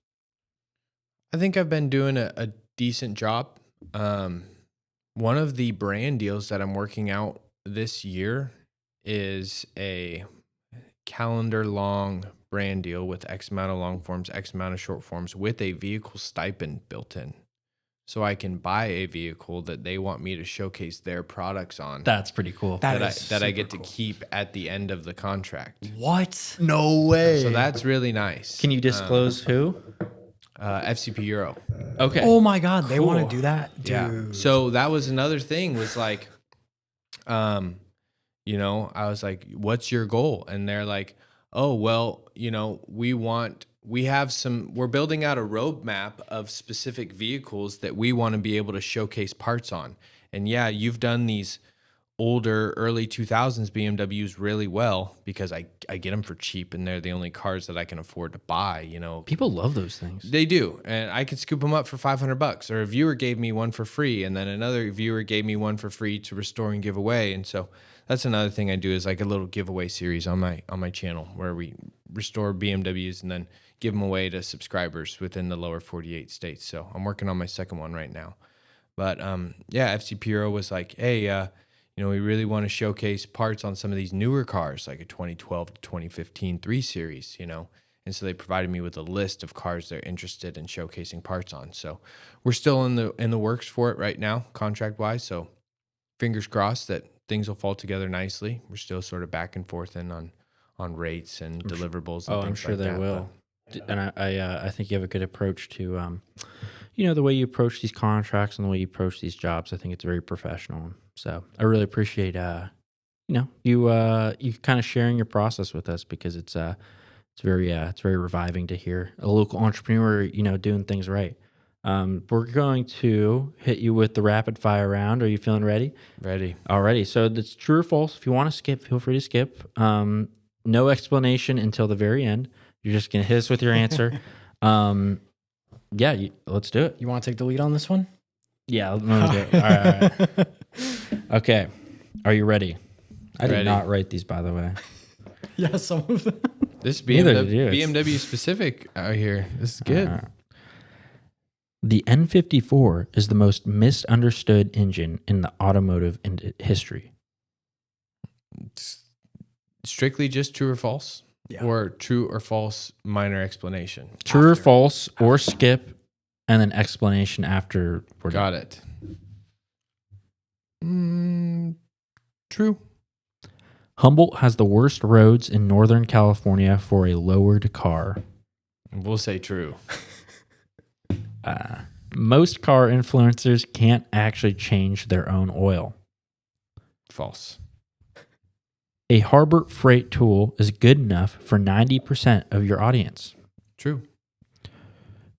I think I've been doing a decent job. One of the brand deals that I'm working out this year is a calendar long brand deal with X amount of long forms, X amount of short forms with a vehicle stipend built in. So I can buy a vehicle that they want me to showcase their products on That's pretty cool. That that is I super get to cool. keep at the end of the contract. What? No way. So that's really nice. Can you disclose who? FCP Euro. Okay. Oh my God, they want Cool. to do that, dude. Yeah. So that was another thing was like, you know, I was like, what's your goal? And they're like, oh, well, you know, we're building out a roadmap of specific vehicles that we want to be able to showcase parts on. And yeah, you've done these older early 2000s BMWs really well because I get them for cheap and they're the only cars that I can afford to buy, you know. People love those things. They do. And I could scoop them up for $500 or a viewer gave me one for free and then another viewer gave me one for free to restore and give away. And so that's another thing I do is like a little giveaway series on my channel where we restore BMWs and then give them away to subscribers within the lower 48 states. So I'm working on my second one right now. But yeah, FC Puro was like, hey, you know, we really want to showcase parts on some of these newer cars, like a 2012 to 2015 3 Series, you know. And so they provided me with a list of cars they're interested in showcasing parts on. So we're still in the works for it right now, contract wise. So fingers crossed that things will fall together nicely. We're still sort of back and forth on rates and deliverables. And Oh, things I'm sure like they that, will. And I think you have a good approach to, you know, the way you approach these contracts and the way you approach these jobs. I think it's very professional. So I really appreciate, you know, you kind of sharing your process with us because it's very reviving to hear a local entrepreneur, you know, doing things right. We're going to hit you with the rapid fire round. Are you feeling ready? Ready. Alrighty. So that's true or false. If you want to skip, feel free to skip. No explanation until the very end. You're just gonna hit us with your answer. Yeah, let's do it. You want to take the lead on this one? Yeah, let me do it. All right. Okay. Are you ready? I did Ready. not write these, by the way. Yeah, some of them. This Neither did you. BMW specific out here. This is good. The N54 is the most misunderstood engine in the automotive history. Strictly just true or false? Yeah. Or true or false minor explanation? True or After. false, or skip, and then explanation after we're done. Got it. True. Humboldt has the worst roads in Northern California for a lowered car. We'll say true. Most car influencers can't actually change their own oil. False. A Harbor Freight tool is good enough for 90% of your audience. True.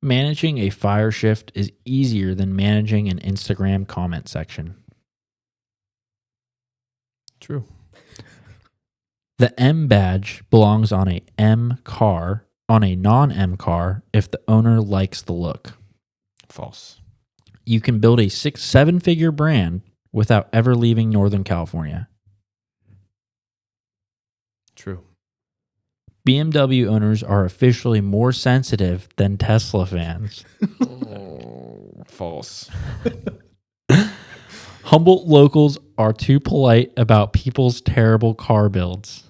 Managing a fire shift is easier than managing an Instagram comment section. True. The M badge belongs on a M car, on a non-M car, if the owner likes the look. False. You can build a 6-7-figure brand without ever leaving Northern California. True. BMW owners are officially more sensitive than Tesla fans. False. Humboldt locals are too polite about people's terrible car builds.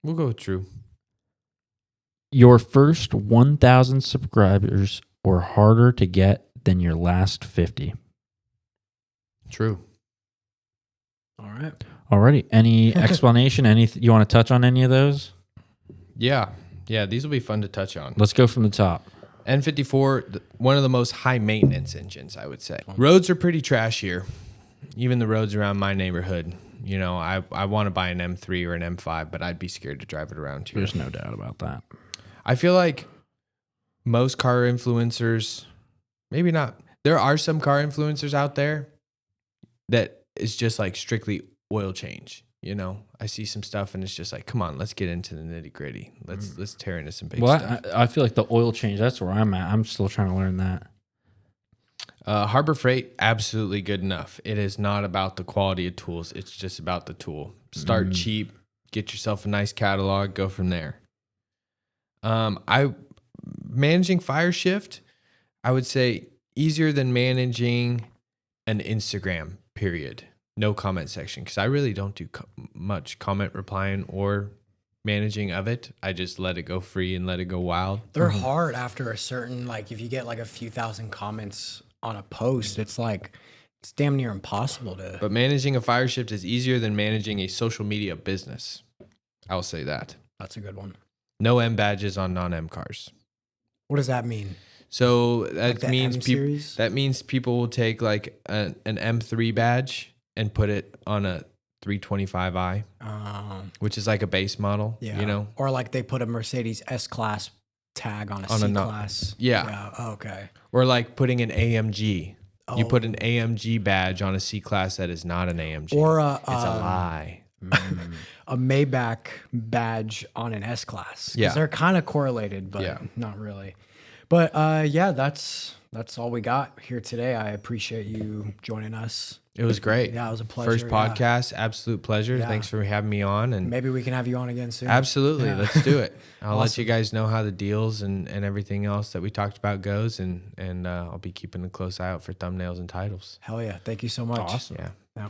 We'll go with true. Your first 1,000 subscribers were harder to get than your last 50. True. All right. Alrighty. Any explanation? You want to touch on any of those? Yeah. Yeah, these will be fun to touch on. Let's go from the top. N54, one of the most high maintenance engines, I would say. Roads are pretty trash here. Even the roads around my neighborhood. You know, I want to buy an M3 or an M5, but I'd be scared to drive it around here. There's no doubt about that. I feel like most car influencers, maybe not. There are some car influencers out there that is just like strictly oil change. You know, I see some stuff and it's just like, come on, let's get into the nitty gritty. Let's tear into some big stuff. I feel like the oil change, that's where I'm at. I'm still trying to learn that. Harbor Freight, absolutely good enough. It is not about the quality of tools. It's just about the tool. Start cheap, get yourself a nice catalog, go from there. I managing Fire Shift, I would say easier than managing an Instagram, period. No comment section, because I really don't do much comment replying or managing of it. I just let it go free and let it go wild. They're hard after a certain, like, if you get like a few thousand comments on a post, it's like, it's damn near impossible to. But managing a Fire Shift is easier than managing a social media business. I'll say that. That's a good one. No M badges on non-M cars. What does that mean? So that Like the means M people. series? That means people will take like an M3 badge and put it on a 325i, which is like a base model. Yeah. You know. Or like they put a Mercedes S-Class tag on a C-Class. Yeah. Oh, okay. Or like putting an AMG. You put an Oh. AMG badge on a C-Class that is not an AMG. Or it's a lie. a Maybach badge on an S-Class. Yeah. Because they're kind of correlated, but Yeah. not really. But yeah, that's all we got here today. I appreciate you joining us. It was great. Yeah, it was a pleasure. First yeah. podcast, absolute pleasure. Yeah. Thanks for having me on. And Maybe we can have you on again soon. absolutely, Yeah. let's do it. I'll let Awesome. you guys know how the deals and everything else that we talked about goes, and I'll be keeping a close eye out for thumbnails and titles. Hell yeah. Thank you so much. Awesome. Yeah. Yeah.